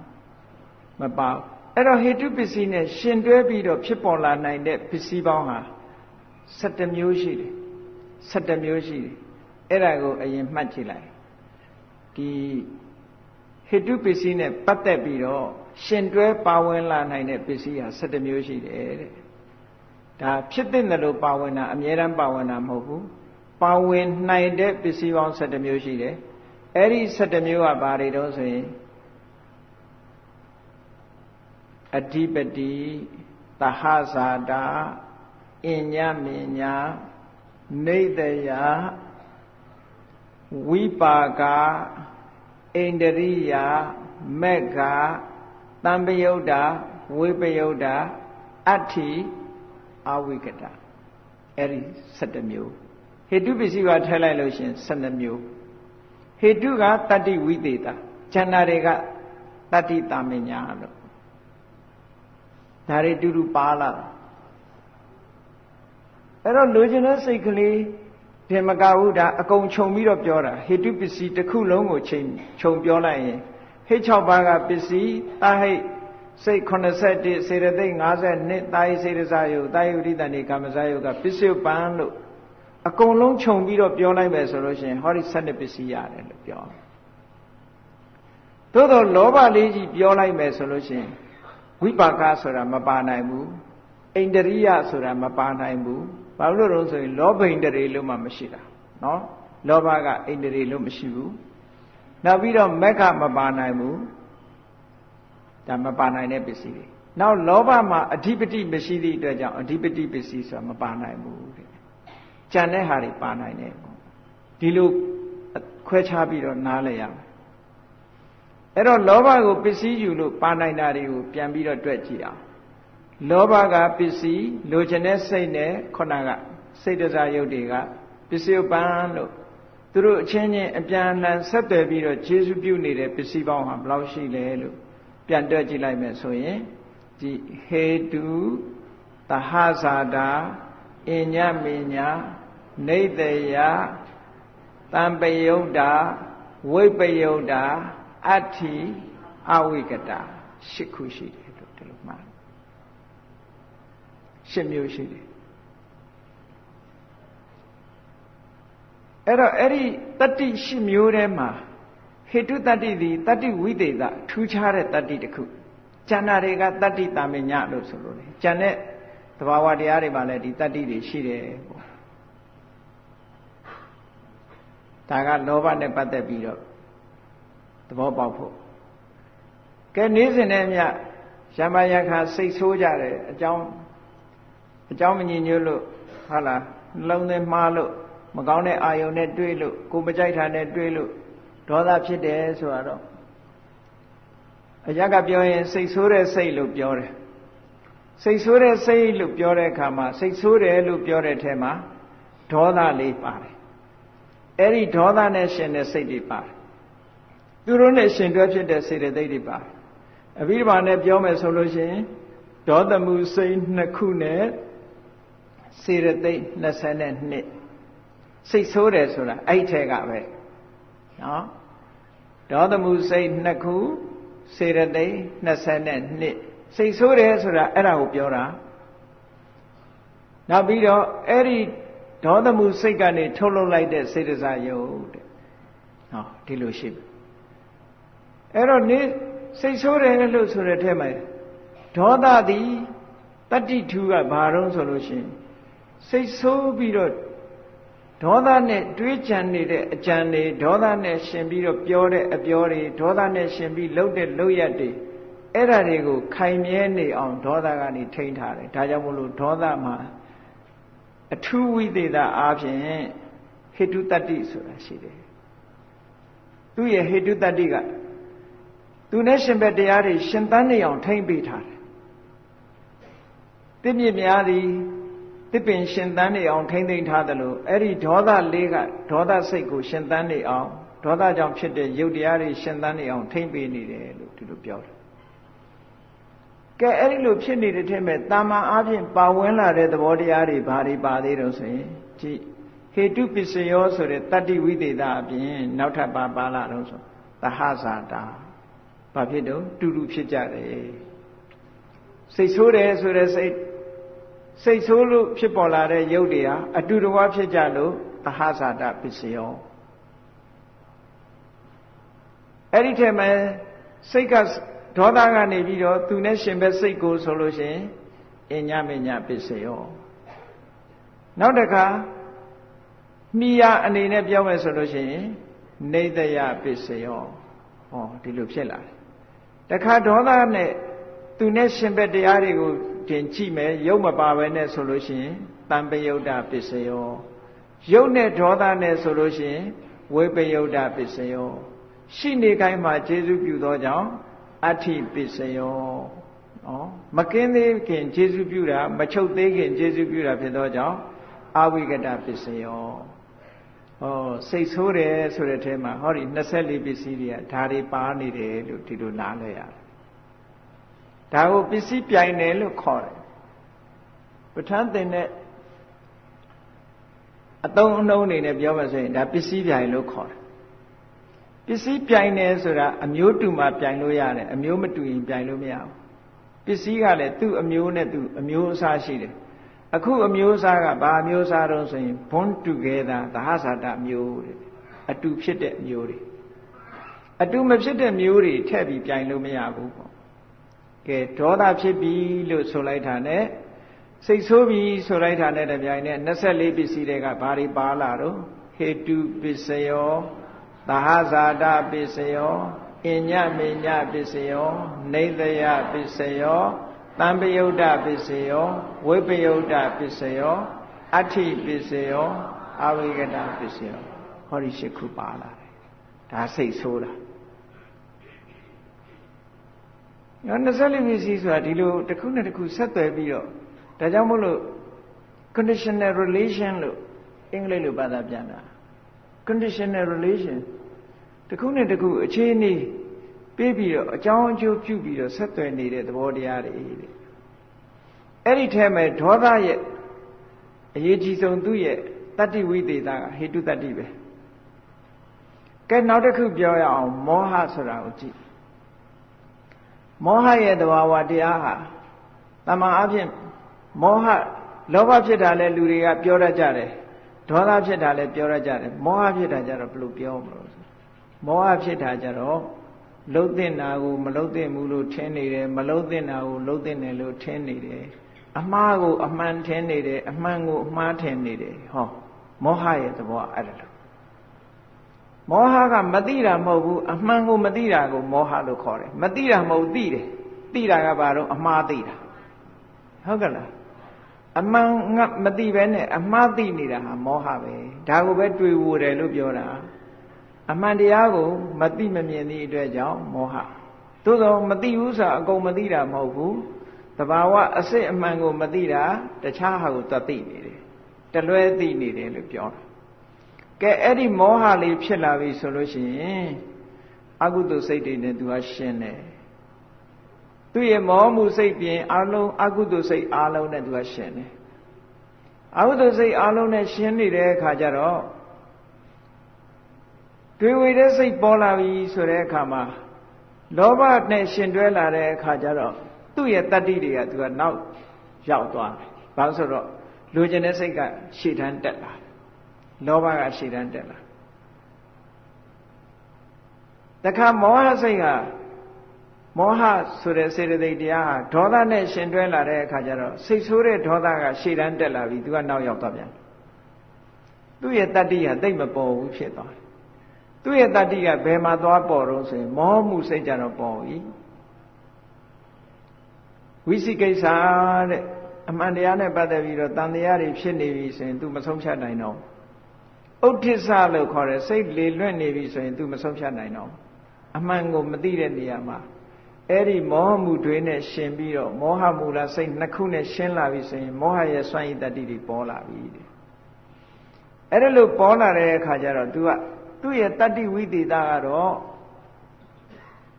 မပါအဲ့တော့ဟေတုပစ္စည်းနဲ့ရှင်တွဲပြီးတော့ဖြစ်ပေါ်လာနိုင်တဲ့ပစ္စည်းပေါင်းဟာ17မျိုးရှိတယ်17မျိုးရှိတယ်အဲ့ဒါကိုအရင်မှတ်ကြည့်လိုက်ဒီဟေတုပစ္စည်းနဲ့ပတ်သက်ပြီးတော့ရှင်တွဲပါဝင်လာနိုင်တဲ့ပစ္စည်းဟာ17မျိုးရှိတယ်တဲ့ဒါဖြစ်တဲ့လို့ပါဝင်တာအမြဲတမ်းပါဝင်တာမဟုတ်ဘူးပါဝင်နိုင်တဲ့ပစ္စည်းပေါင်း17မျိုးရှိတယ်အဲ့ဒီ17မျိုးကဘာတွေတော့ဆိုရင်အဓိပတိသဟဇာတာအညမညနေတယဝိပါကဣန္ဒရိယမက္ခတံပယုတ်တာဝိပယုတ်တာအဋ္ဌိအဝိကတအဲ့ဒီ17မျိုးဟေတုပစ္စည်းပါထည့်လိုက်လို့ရှင်12မျိုးဟေတုကတတ္တိဝိသေတာဉာဏ်တွေကတတ္တိတာမညာလို့ဒါတွေတူတူပါလာအဲ့တော့လိုချင်တဲ့စိတ်ကလေးဒီမကဘူးဒါအကုန်ခြုံပြီးတော့ပြောတာဟေတုပစ္စည်းတစ်ခုလုံးကိုခြုံပြောလိုက်ရင်ဟိတ်6ပါးကပစ္စည်းတာဟိတ်စိတ်81စေတသိက်52တာယိစေတစာယုတာယုဒိတဏိကာမစာယုကပစ္စယပံလို့အကုန်လုံးခြုံပြီးတော့ပြောလိုက်မယ်ဆိုလို့ရှိရင်ဟောဒီ12ပစ္စည်းရတယ်လို့ပြောသို့တော့လောဘလေးကြီးပြောလိုက်မယ်ဆိုလို့ရှိရင်ဝိပါကဆိုတာမပါနိုင်ဘူးဣန္ဒရိယဆိုတာမပါနိုင်ဘူးဘာလို့လဲဆိုရင်လောဘိန္ဒြေလို့မှမရှိတာနော်လောဘကဣန္ဒြေလို့မရှိဘူးနောက်ပြီးတော့မက္ခမပါနိုင်ဘူးဒါမပါနိုင်တဲ့ပစ္စည်းတွေနောက်လောဘမှာအဓိပတိမရှိသည့်အတွက်ကြောင့်အဓိပတိပစ္စည်းဆိုတာမပါနိုင်ဘူးတဲ့ ကြံတဲ့ဟာတွေပါနိုင်တယ်ဒီလိုခွဲခြားပြီးတော့နားလည်ရမယ်အဲ့တော့လောဘကိုပစ္စည်းယူလို့ပါနိုင်တာတွေကိုပြန်ပြီးတော့တွက်ကြည့်အောင်လောဘကပစ္စည်းလိုချင်တဲ့စိတ်နဲ့ခုနကစိတ်တစားယုတ်တွေကပစ္စည်းပန်းလို့သူတို့အချင်းချင်းအပြန်အလှန်ဆက်သွယ်ပြီးတော့ကျေစုပြုနေတဲ့ပစ္စည်းပေါင်းဟာဘယ်လောက်ရှိလဲလို့ပြန်တွက်ကြည့်လိုက်မယ်ဆိုရင်ဒီဟေတုသဟဇာတာအညမေညာနေတယတံပယုတ်တာဝိပယုတ်တာအဋ္ဌိအဝိကတာ8ခုရှိတယ်လို့ဒီလိုမှတ်10မျိုးရှိတယ်အဲ့တော့အဲ့ဒီတတ္တိ10မျိုးထဲမှာဟေတုတတ္တိသည်တတ္တိဝိသေသထူးခြားတဲ့တတ္တိတစ်ခုကျန်တာတွေကတတ္တိတာမညလို့ဆိုလို့လေကျန်တဲ့သဘာဝတရားတွေမှာလည်းဒီတတ္တိတွေရှိတယ်ပေါ့ဒါကလောဘနဲ့ပတ်သက်ပြီးတော့သဘောပေါက်ဖို့ကဲနေ့စဉ်နဲ့မြတ်ရမယခစိတ်ဆိုးကြတယ်အကြောင်းမညီညွတ်လို့ဟုတ်လားနှလုံးသွင်းမှားလို့မကောင်းတဲ့အာယုန်နဲ့တွေ့လို့ကိုယ်မကြိုက်တာနဲ့တွေ့လို့ဒေါသဖြစ်တယ်ဆိုတော့အရကပြောရင်စိတ်ဆိုးတဲ့စိတ်လို့ပြောတယ်စိတ်ဆိုးတဲ့စိတ်လို့ပြောတဲ့အခါမှာစိတ်ဆိုးတယ်လို့ပြောတဲ့ထဲမှာဒေါသလေးပါတယ်အဲ့ဒီဒေါသနဲ့ရှင်တဲ့စိတ်တွေပါတယ်သူတို့နဲ့ရှင်တွဲဖြစ်တဲ့စေတသိက်တွေပါတယ်အဘိဓမ္မာနဲ့ပြောမယ်ဆိုလို့ရှိရင်ဒေါသမှုစိတ်2ခုနဲ့စေတသိက်22စိတ်ဆိုးတယ်ဆိုတာအဲ့ထဲကပဲနော်ဒေါသမှုစိတ်2ခုစေတသိက်22စိတ်ဆိုးတယ်ဆိုတာအဲ့ဒါကိုပြောတာနောက်ပြီးတော့အဲ့ဒီဒေါသမှုစိတ်ကနေထုတ်လုပ်လိုက်တဲ့စေတစာယုတ်တဲ့ဟောဒီလိုရှိပြီအဲ့တော့နေစိတ်ဆိုးတယ်လို့ဆိုတဲ့ထဲမှာဒေါသသည်တတ္တိထူကဘာတော့ဆိုလို့ရှိရင်စိတ်ဆိုးပြီးတော့ဒေါသနဲ့တွေးကြံနေတဲ့အကြံတွေဒေါသနဲ့ရှင်ပြီးတော့ပြောတဲ့အပြောတွေဒေါသနဲ့ရှင်ပြီးလှုပ်တဲ့လှုပ်ရက်တွေအဲ့ဒါတွေကိုခိုင်မြဲနေအောင်ဒေါသကနေထိန်းထားတယ်ဒါကြောင့်မို့လို့ဒေါသမှာအထူးဝိသေသအားဖြင့်ဟေတုတတ္တိဆိုတာရှိတယ်သူ့ရဲ့ဟေတုတတ္တိကသူနဲ့ရှင်ဘက်တရားတွေရှင်သန်နေအောင်ထိမ့်ပေးထားတယ်တစ်မြစ်များသည်တစ်ပင်ရှင်သန်နေအောင်ထိမ့်သိမ်းထားတယ်လို့အဲ့ဒီဒေါသလေးကဒေါသစိတ်ကိုရှင်သန်နေအောင်ဒေါသကြောင့်ဖြစ်တဲ့ယုတ်တရားတွေရှင်သန်နေအောင်ထိမ့်ပေးနေတယ်လို့ဒီလိုပြောတယ်ကဲအဲ့ဒီလိုဖြစ်နေတဲ့ထဲမှာတာမန်အားဖြင့်ပါဝင်လာတဲ့သဘောတရားတွေဘာတွေပါသေးတော့ဆိုရင်ကြည့်ဟေတုပစ္စယောဆိုတဲ့တတ္တိဝိသေသအပြင်နောက်ထပ်ပါလာတော့ဆိုသဟဇာတာဘာဖြစ်တော့တူတူဖြစ်ကြတယ်စိတ်ဆိုးတယ်ဆိုတဲ့စိတ်ဆိုးလို့ဖြစ်ပေါ်လာတဲ့ယုတ်တွေဟာအတူတကွာဖြစ်ကြလို့သဟဇာတပစ္စယောအဲ့ဒီထဲမှာစိတ်ကဒေါသကနေပြီးတော့သူနဲ့ရှင်ဘက်စိတ်ကိုဆိုလို့ရှိရင်အညမညပစ္စယောနောက်တစ်ခါမိယာအနေနဲ့ပြောမယ်ဆိုလို့ရှိရင်နေတယပစ္စယောဟောဒီလိုဖြစ်လာတယ်တခါဒေါသနဲ့သူနဲ့ရှင်ဘက်တရားတွေကိုတင်ကြည့်မယ်ရုပ်မပါဘဲနဲ့ဆိုလို့ရှိရင်တံပယုတ်တပစ္စယောရုပ်နဲ့ဒေါသနဲ့ဆိုလို့ရှိရင်ဝိပယုတ်တပစ္စယောရှိနေခိုင်းမှာကျေစုပြုသောကြောင့်အဋ္ဌိပစ္စယောမကင်းသေးခင်ကျေစုပြုတာမချုပ်သေးခင်ကျေစုပြုတာဖြစ်သောကြောင့်အဝိကတပစ္စယောစိတ်ဆိုးတယ်ဆိုတဲ့ထဲမှာဟောဒီ24ပစ္စည်းတွေကဓာတွေပါနေတယ်လို့ဒီလိုနားလည်ရတယ်ဒါကိုပစ္စည်းပြိုင်တယ်လို့ခေါ်တယ်ပဋ္ဌာန်းသင်တဲ့အသုံးအနှုန်းအနေနဲ့ပြောမှဆိုရင်ဒါပစ္စည်းပြိုင်လို့ခေါ်တယ်ပစ္စည်းပြိုင်တယ်ဆိုတာအမျိုးတူမှပြိုင်လို့ရတယ်အမျိုးမတူရင်ပြိုင်လို့မရဘူးပစ္စည်းကလည်းသူ့အမျိုးနဲ့သူ့အမျိုးအစားရှိတယ်အခုအမျိုးအစားကဘာအမျိုးအစားတော့ဆိုရင် born together သဟဇာတမျိုးတဲ့အတူဖြစ်တဲ့မျိုးတွေအတူမဖြစ်တဲ့မျိုးတွေထည့်ပြီးပြိုင်လို့မရဘူးပေါ့ကဲဒေါသဖြစ်ပြီလို့ဆိုလိုက်တာနဲ့စိတ်ဆိုးပြီဆိုလိုက်တာနဲ့တပြိုင်နက်24ပစ္စည်းတွေကဘာတွေပါလာတော့ဟေတုပစ္စယောသဟဇာတပစ္စယောအညမေညပစ္စယောနေတယပစ္စယောတံပယုတ်တပစ္စယောဝိပယုတ်တပစ္စယော Atti Pisayo Avigata Pisayo ဟောဒီ၈ခုပါလာတယ်ဒါစိတ်ဆိုးတာ24 ပစ္စည်းဆိုတာဒီလိုတစ်ခုနဲ့တစ်ခုဆက်သွယ်ပြီးတော့ဒါကြောင့်မို့လို့ conditional relation လို့အင်္ဂလိပ်လိုဘာသာပြန်တာ conditional relation တစ်ခုနဲ့တစ်ခုအခြေအနေပြီးပြီးတော့အကြောင်းအကျိုးပြုပြီးတော့ဆက်သွယ်နေတဲ့သဘောတရားတွေတဲ့အဲ့ဒီထဲမှာဒေါသရဲ့အရေးကြီးဆုံးသူ့ရဲ့တတ္တိဝိသေသကဟေတုတတ္တိပဲကဲနောက်တစ်ခုပြောရအောင်မောဟဆိုတာကိုကြည့်မောဟရဲ့သဘာဝတရားဟာတမန်အဖြစ်မောဟလောဘဖြစ်တာလဲလူတွေကပြောတတ်ကြတယ်ဒေါသဖြစ်တာလဲပြောတတ်ကြတယ်မောဟဖြစ်တာကြတော့ဘယ်လိုပြောမလို့မောဟဖြစ်တာကြတော့လှုပ်တဲ့နာကိုမလှုပ်တဲ့ဘူးလို့ထင်နေတယ်မလှုပ်တဲ့နာကိုလှုပ်တဲ့တယ်လို့ထင်နေတယ်အမှားကိုအမှန်ထင်နေတယ်အမှန်ကိုအမှားထင်နေတယ်ဟောမောဟရဲ့သဘောအဲ့ဒါလို့မောဟကမသိတာမဟုတ်ဘူးအမှန်ကိုမသိတာကိုမောဟလို့ခေါ်တယ်မသိတာမဟုတ်သိတယ်သိတာကဘာလို့အမှားသိတာဟုတ်ကလားအမှန်ငါမသိပဲနဲ့အမှားသိနေတာဟာမောဟပဲဒါကိုပဲတွေ့ဝတယ်လို့ပြောတာအမှန်တရားကိုမသိမမြင်သည့်အတွက်ကြောင့်မောဟသို့သောမသိဘူးဆိုတာအကုန်မသိတာမဟုတ်ဘူးသဘာဝအစစ်အမှန်ကိုမသိတာတခြားဟာကိုသသိနေတယ်တလွဲသိနေတယ်လို့ပြောတာကဲအဲ့ဒီမောဟလေးဖြစ်လာပြီဆိုလို့ရှိရင်အကုသိုလ်စိတ်တွေနဲ့သူကရှင်းတယ်သူ့ရဲ့မောမှုစိတ်ပြင်အလုံးအကုသိုလ်စိတ်အလုံးနဲ့သူကရှင်းတယ်အကုသိုလ်စိတ်အလုံးနဲ့ရှင်းနေတဲ့အခါကျတော့တွေ့ဝေတဲ့စိတ်ပေါ်လာပြီဆိုတဲ့အခါမှာလောဘနဲ့ရှင်တွဲလာတဲ့အခါကျတော့သူ့ရဲ့တတ္တိတွေကသူကနောက်ရောက်သွားတယ်။ဘာလို့ဆိုတော့လူကျင်တဲ့စိတ်ကရှေ့တန်းတက်လာလောဘကရှေ့တန်းတက်လာတခါမောဟစိတ်ကမောဟဆိုတဲ့စေတသိက်တရားဟာဒေါသနဲ့ရှင်တွဲလာတဲ့အခါကျတော့စိတ်ဆိုးတဲ့ဒေါသကရှေ့တန်းတက်လာပြီသူကနောက်ရောက်သွားပြန်သူ့ရဲ့တတ္တိကသိပ်မပေါ်ဘူးဖြစ်သွားတယ်သူ့ရဲ့တတ္တိကဘယ်မှာသွားပေါ်တော့ဆိုရင်မောမှုစိတ်ကြတော့ပေါ်ပြီဝိသိကိစ္စတဲ့အမှန်တရားနဲ့ပတ်သက်ပြီးတော့တန်တရားတွေဖြစ်နေပြီဆိုရင် तू မဆုံးဖြတ်နိုင်တော့ဥဒ္ဒစ္စလို့ခေါ်တဲ့စိတ်လေလွင့်နေပြီဆိုရင် तू မဆုံးဖြတ်နိုင်တော့အမှန်ကိုမသိတဲ့နေရာမှာအဲ့ဒီမောဟမှုတွေနဲ့ရှင်ပြီးတော့မောဟမူလစိတ်နှစ်ခုနဲ့ရှင်းလာပြီဆိုရင်မောဟရဲ့စွမ်းရည်တတ္တိတွေပေါ်လာပြီတဲ့အဲ့ဒါလို့ပေါ်လာတဲ့အခါကျတော့ तू ကသူ့ရဲ့တတ္တိဝိသေသကတော့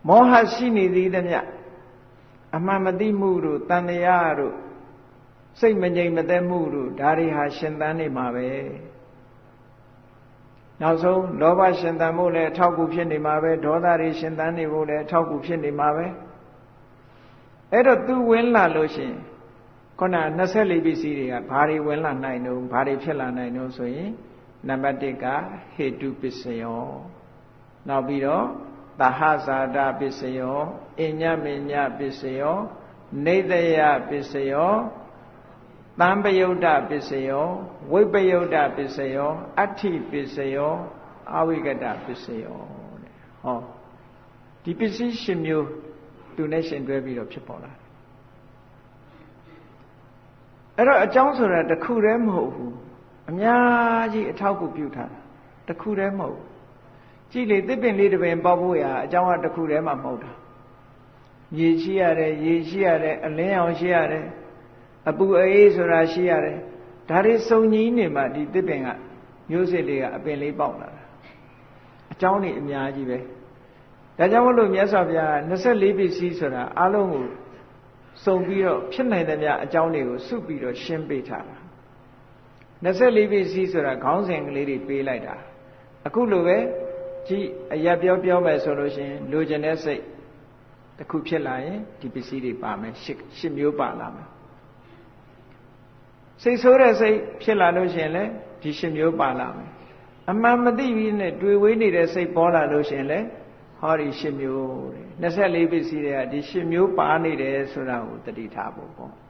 မောဟရှိနေသေးသမျှအမှန်မသိမှုတို့တန်တရားတို့စိတ်မငြိမ်မသက်မှုတို့ဒါတွေဟာရှင်သန်နေမှာပဲနောက်ဆုံးလောဘရှင်သန်ဖို့လည်းအထောက်အကူဖြစ်နေမှာပဲဒေါသတွေရှင်သန်နေဖို့လည်းအထောက်အကူဖြစ်နေမှာပဲအဲ့တော့သူဝင်လာလို့ရှိရင်ခုန24ပစ္စည်းတွေကဘာတွေဝင်လာနိုင်တော့ဘာတွေဖြစ်လာနိုင်တော့ဆိုရင်နံပါတ်1ကဟေတုပစ္စယောနောက်ပြီးတော့သဟဇာတပစ္စယောအညမညပစ္စယောနေတယပစ္စယောသံပယုတ်တပစ္စယောဝိပယုတ်တပစ္စယောအဋ္ဌိပစ္စယောအဝိကတပစ္စယောတဲ့ဟောဒီပစ္စည်းရှင်မျိုးသူနဲ့ရှင်တွဲပြီးတော့ဖြစ်ပေါ်လာတယ်အဲ့တော့အကြောင်းဆိုတာတစ်ခုတည်းမဟုတ်ဘူးအများကြီးအထောက်အကူပြုထားတာတစ်ခုတည်းမဟုတ်ကြည့်လေသစ်ပင်လေးတစ်ပင်ပေါက်ဖို့ရာအကြောင်းကတစ်ခုတည်းမှမဟုတ်တာရေရှိရတယ်ရေရှိရတယ်အလင်းအောင်ရှိရတယ်အပူအေးဆိုတာရှိရတယ်ဒါတွေစုံညီနေမှဒီသစ်ပင်ကမျိုးစစ်လေးကအပင်လေးပေါက်လာတာအကြောင်းတွေအများကြီးပဲဒါကြောင့်မလို့မြတ်စွာဘုရား24ပစ္စည်းဆိုတာအလုံးကိုစုံပြီးတော့ဖြစ်နိုင်တဲ့များအကြောင်းတွေကိုစုပြီးတော့ရှင်းပေးထားတာ24ပစ္စည်းဆိုတာခေါင်းစဉ်ကလေးတွေပေးလိုက်တာအခုလိုပဲကြည့်အရာပြောမယ်ဆိုလို့ရှိရင်လိုချင်တဲ့စိတ်တစ်ခုဖြစ်လာရင်ဒီပစ္စည်းတွေပါမယ်ရှစ်မျိုးပါလာမယ်စိတ်ဆိုးတဲ့စိတ်ဖြစ်လာလို့ရှိရင်လည်းဒီရှစ်မျိုးပါလာမယ်အမှန်မသိပြီးနဲ့တွေ့ဝေးနေတဲ့စိတ်ပေါ်လာလို့ရှိရင်လည်းဟောဒီရှစ်မျိုးတဲ့24ပစ္စည်းတွေကဒီရှစ်မျိုးပါနေတယ်ဆိုတာကိုသတိထားဖို့ပေါ့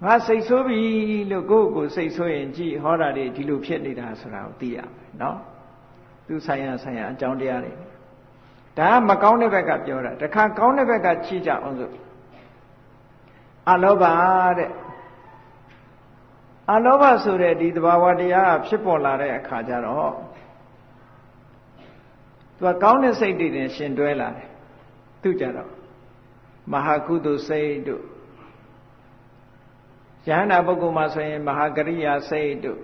ငါစိတ်ဆိုးပြီလို့ကိုယ့်ကိုစိတ်ဆိုးရင်ကြည့်ဟောတာတွေဒီလိုဖြစ်နေတာဆိုတာကိုသိရမယ်နော်သူဆိုင်ရာအကြောင်းတရားတွေဒါကမကောင်းတဲ့ဘက်ကပြောတာတခါကောင်းတဲ့ဘက်ကကြည့်ကြအောင်စို့ အလောဘတဲ့အလောဘဆိုတဲ့ဒီသဘာဝတရားဖြစ်ပေါ်လာတဲ့အခါကျတော့သူကကောင်းတဲ့စိတ်တွေနဲ့ရှင်တွဲလာတယ်သူကြတော့မဟာကုသိုလ်စိတ်တို့ယဟန္တာပုဂ္ဂိုလ်မှာဆိုရင်မဟာကရိယာစိတ်တို့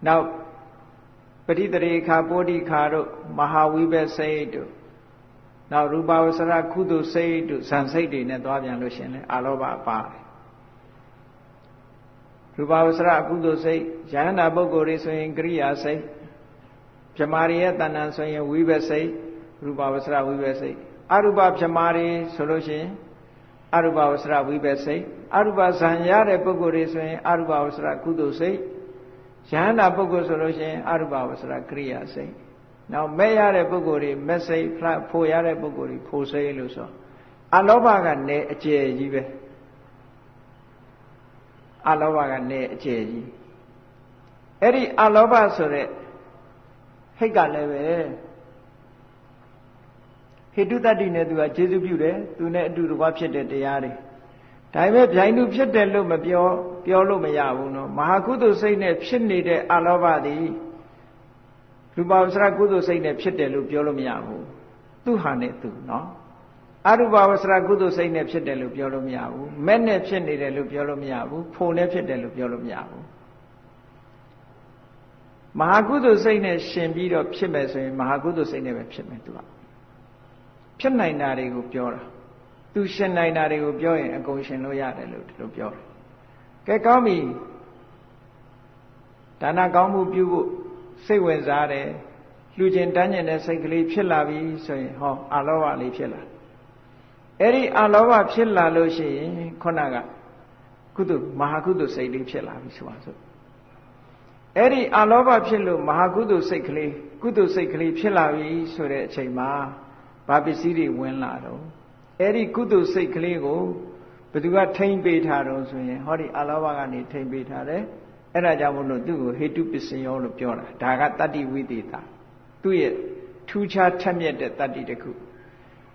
နောက်ပဋိသရေခာပိုဓိခာတို့မဟာဝိဘစိတ်တို့နောက်ရူပဝဆရကုသိုလ်စိတ်တို့ဇန်စိတ်တွေနဲ့သွားပြန်လို့ရှင်လဲအလောဘပါတယ်ရူပဝဆရကုသိုလ်စိတ်ယဟန္တာပုဂ္ဂိုလ်တွေဆိုရင်ကရိယာစိတ်ဗြဟ္မာရီရဲ့တဏ္ဍာဆိုရင်ဝိဘစိတ်ရူပဝဆရဝိဘစိတ်အရူပဗြဟ္မာရီဆိုလို့ရှိရင်အရူပဝဆရဝိဘစိတ်အရူပဇံရတဲ့ပုဂ္ဂိုလ်တွေဆိုရင်အရူပဝဆရကုသိုလ်စိတ်ယဟန္တာပုဂ္ဂိုလ်ဆိုလို့ရှိရင်အရူပဝဆရကရိယာစိတ်နောက်မဲ့ရတဲ့ပုဂ္ဂိုလ်တွေမဲ့စိတ်ဖို့ရတဲ့ပုဂ္ဂိုလ်တွေဖို့စိတ်လို့ဆိုအလောဘကနေအကျယ်ကြီးပဲအလောဘကနေအကျယ်ကြီးအဲ့ဒီအလောဘဆိုတဲ့ဟိတ်ကလည်းပဲဟိတုတ္တိနဲ့သူကကျေစုပြုတယ်သူနဲ့အတူတကွဖြစ်တဲ့တရားတွေဒါပေမဲ့ဗျိုင်းသူဖြစ်တယ်လို့မပြောလို့မရဘူးနော်မဟာကုသိုလ်စိတ်နဲ့ဖြစ်နေတဲ့အလောဘသည်ရူပဝဆရကုသိုလ်စိတ်နဲ့ဖြစ်တယ်လို့ပြောလို့မရဘူးသူဟာနဲ့သူနော်အရူပဝဆရကုသိုလ်စိတ်နဲ့ဖြစ်တယ်လို့ပြောလို့မရဘူးမဲ့နဲ့ဖြစ်နေတယ်လို့ပြောလို့မရဘူးဖို့နဲ့ဖြစ်တယ်လို့ပြောလို့မရဘူးမဟာကုသိုလ်စိတ်နဲ့ရှင်ပြီးတော့ဖြစ်မယ်ဆိုရင်မဟာကုသိုလ်စိတ်နဲ့ပဲဖြစ်မယ်သူကဖြစ်နိုင်တာတွေကိုပြောတာသူရှင်နိုင်တာတွေကိုပြောရင်အကုန်ရှင်လို့ရတယ်လို့ဒီလိုပြောတယ်ကဲကောင်းပြီဒါနကောင်းမှုပြုဖို့စိတ်ဝင်စားတယ်လူကျင်တန်းကျင်တဲ့စိတ်ကလေးဖြစ်လာပြီဆိုရင်ဟောအလောဘလေးဖြစ်လာအဲ့ဒီအလောဘဖြစ်လာလို့ရှိရင်ခုနကကုသိုလ်မဟာကုသိုလ်စိတ်လေးဖြစ်လာပြီဆိုပါစို့အဲ့ဒီအလောဘဖြစ်လို့မဟာကုသိုလ်စိတ်ကလေးကုသိုလ်စိတ်ကလေးဖြစ်လာပြီဆိုတဲ့အချိန်မှာဘာပစ္စည်းတွေဝင်လာတော့အဲ့ဒီကုသိုလ်စိတ်ကလေးကိုဘယ်သူကထိမ့်ပေးထားတော့ဆိုရင်ဟောဒီအလောဘကနေထိမ့်ပေးထားတယ်အဲ့ဒါကြောင့်မို့လို့သူ့ကိုဟေတုပစ္စယောလို့ပြောတာဒါကတတ္တိဝိသေသသူ့ရဲ့ထူးခြားထက်မြက်တဲ့တတ္တိတစ်ခု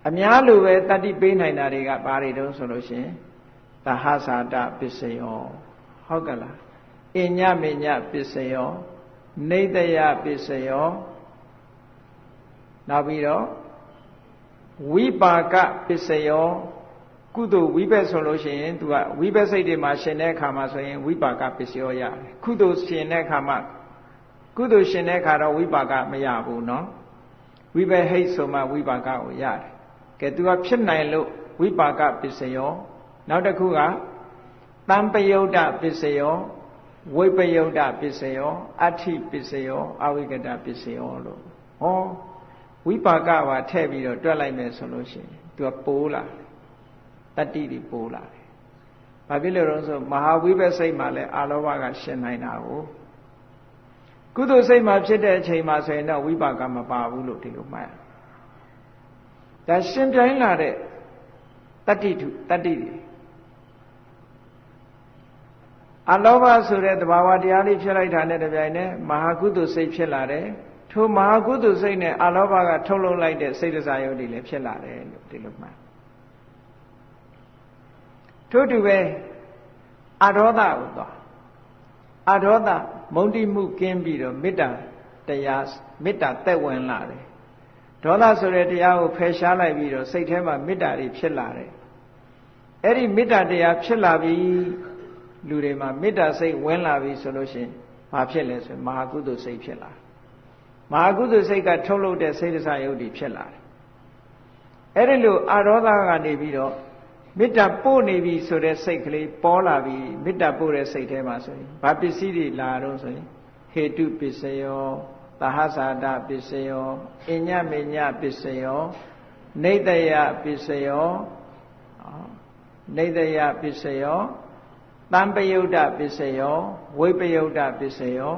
အများလိုပဲတတ္တိပေးနိုင်တာတွေကဘာတွေတုံးဆိုလို့ရှိရင်သဟဇာတပစ္စယောဟုတ်ကလားအညမေညပစ္စယောနေတယပစ္စယောနောက်ပြီးတော့ဝိပါကပစ္စယောကုသိုလ်ဝိဘက်ဆိုလို့ရှိရင်သူကဝိဘက်စိတ်တွေမှာရှင်တဲ့အခါမှာဆိုရင်ဝိပါကပစ္စယောရတယ်ကုသိုလ်ရှင်တဲ့အခါမှာကုသိုလ်ရှင်တဲ့အခါတော့ဝိပါကမရဘူးเนาะဝိဘက်ဟိတ်ဆိုမှဝိပါကကိုရတယ်ကဲသူကဖြစ်နိုင်လို့ဝိပါကပစ္စယောနောက်တစ်ခုကတံပယုတ်တပစ္စယောဝိပယုတ်တပစ္စယောအဋ္ဌိပစ္စယောအဝိကတပစ္စယောလို့ဟောဝိပါကပါထည့်ပြီးတော့တွက်လိုက်မယ်ဆိုလို့ရှိရင်သူကပိုးလာတတ္တိတွေပိုးလာတယ်။ဘာဖြစ်လို့လဲဆိုမဟာဝိဘက်စိတ်မှာလည်းအာလောဘကရှင်နိုင်တာကိုကုသိုလ်စိတ်မှာဖြစ်တဲ့အချိန်မှာဆိုရင်တော့ဝိပါကမပါဘူးလို့ဒီလိုမှတ်ရ။ဒါရှင်ပြိုင်းလာတဲ့တတ္တိတွေအလောဘဆိုတဲ့သဘာဝတရားလေးဖြစ်လိုက်တာနဲ့တပြိုင်နက်မဟာကုသိုလ်စိတ်ဖြစ်လာတယ်ထိုမဟာကုသိုလ်စိတ်နဲ့အလောဘကထုတ်လုပ်လိုက်တဲ့စိတ်တရားရုပ်တွေလည်းဖြစ်လာတယ်လို့ဒီလိုမှတ်ထို့တူပဲအဒေါသကိုသွားအဒေါသမုန်းတိမှုကင်းပြီးတော့မေတ္တာတရားမေတ္တာသက်ဝင်လာတယ်ဒေါသဆိုတဲ့တရားကိုဖယ်ရှားလိုက်ပြီးတော့စိတ်ထဲမှာမေတ္တာတွေဖြစ်လာတယ်အဲ့ဒီမေတ္တာတရားဖြစ်လာပြီးလူတွေမှာမေတ္တာစိတ်ဝင်လာပြီဆိုလို့ရှိရင်ဘာဖြစ်လဲဆိုရင်မဟာကုသိုလ်စိတ်ဖြစ်လာမဟာကုသိုလ်စိတ်ကထုတ်လုပ်တဲ့စိတ်တရားရုပ်တွေဖြစ်လာတယ်အဲ့ဒီလိုအဒေါသကနေပြီးတော့မေတ္တာပို့နေပြီဆိုတဲ့စိတ်ကလေးပေါ်လာပြီမေတ္တာပို့တဲ့စိတ်ထဲမှာဆိုရင်ဘာပစ္စည်းတွေလာတော့ဆိုရင်ဟေတုပစ္စယောသဟဇာတပစ္စယောအညမေညပစ္စယောနေတယပစ္စယောနေတယပစ္စယောတံပယုတ်တပစ္စယောဝိပယုတ်တပစ္စယော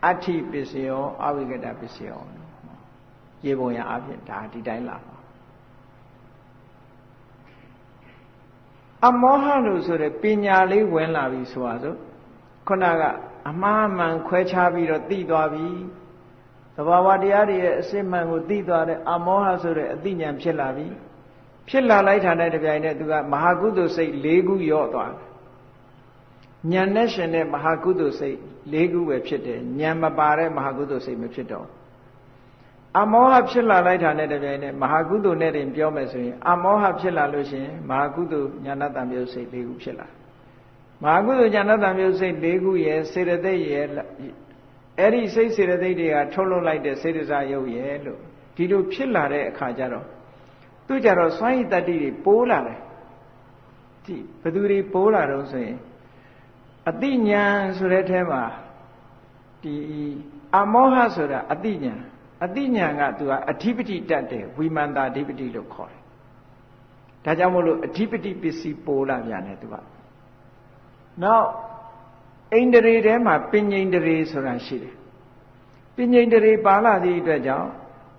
အဋ္ဌိပစ္စယောအဝိကတပစ္စယောရေပုံရအဖြစ်ဒါဒီတိုင်းလာအမောဟလို့ဆိုတဲ့ပညာလေးဝင်လာပြီဆိုပါစို့ခုနကအမှားမှန်ခွဲခြားပြီးတော့သိသွားပြီသဘာဝတရားတွေရဲ့အစစ်မှန်ကိုသိသွားတဲ့အမောဟဆိုတဲ့အသိဉာဏ်ဖြစ်လာပြီ ဖြစ်လာလိုက်တာနဲ့တပြိုင်တည်းသူကမဟာကုသိုလ်စိတ်၄ခုရော့သွားဉာဏ်နဲ့ရှင်တဲ့မဟာကုသိုလ်စိတ်၄ခုပဲဖြစ်တယ်ဉာဏ်မပါတဲ့မဟာကုသိုလ်စိတ်မဖြစ်တော့အမောဟဖြစ်လာလိုက်တာနဲ့တပြိုင်တည်းမဟာကုသိုလ်နဲ့တင်ပြောမယ်ဆိုရင်အမောဟဖြစ်လာလို့ရှိရင်မဟာကုသိုလ်ဉာဏတံမျိုးစိတ်၄ခုဖြစ်လာမဟာကုသိုလ်ဉာဏတံမျိုးစိတ်၄ခုရဲ့စေတသိက်ရဲ့အဲ့ဒီစိတ်စေတသိက်တွေကထုတ်လွှတ်လိုက်တဲ့စေတစာယုတ်ရဲ့လို့ဒီလိုဖြစ်လာတဲ့အခါကျတော့သူကြတော့စွမ်းရည်တတ္တိတွေပိုးလာတယ်ဒီဘယ်သူတွေပိုးလာတော့ဆိုရင်အတိညာဆိုတဲ့အဲမှာဒီအမောဟဆိုတာအတိညာကသူကအဓိပတိတတ်တယ်ဝိမာန်တာအဓိပတိလို့ခေါ်တယ်ဒါကြောင့်မို့လို့အဓိပတိပစ္စည်းပိုးလာပြန်တယ်သူကနောက်အိန္ဒြေထဲမှာပဉ္ိန္ဒြေဆိုတာရှိတယ်ပဉ္ိန္ဒြေပါလာသည့်အတွက်ကြောင့်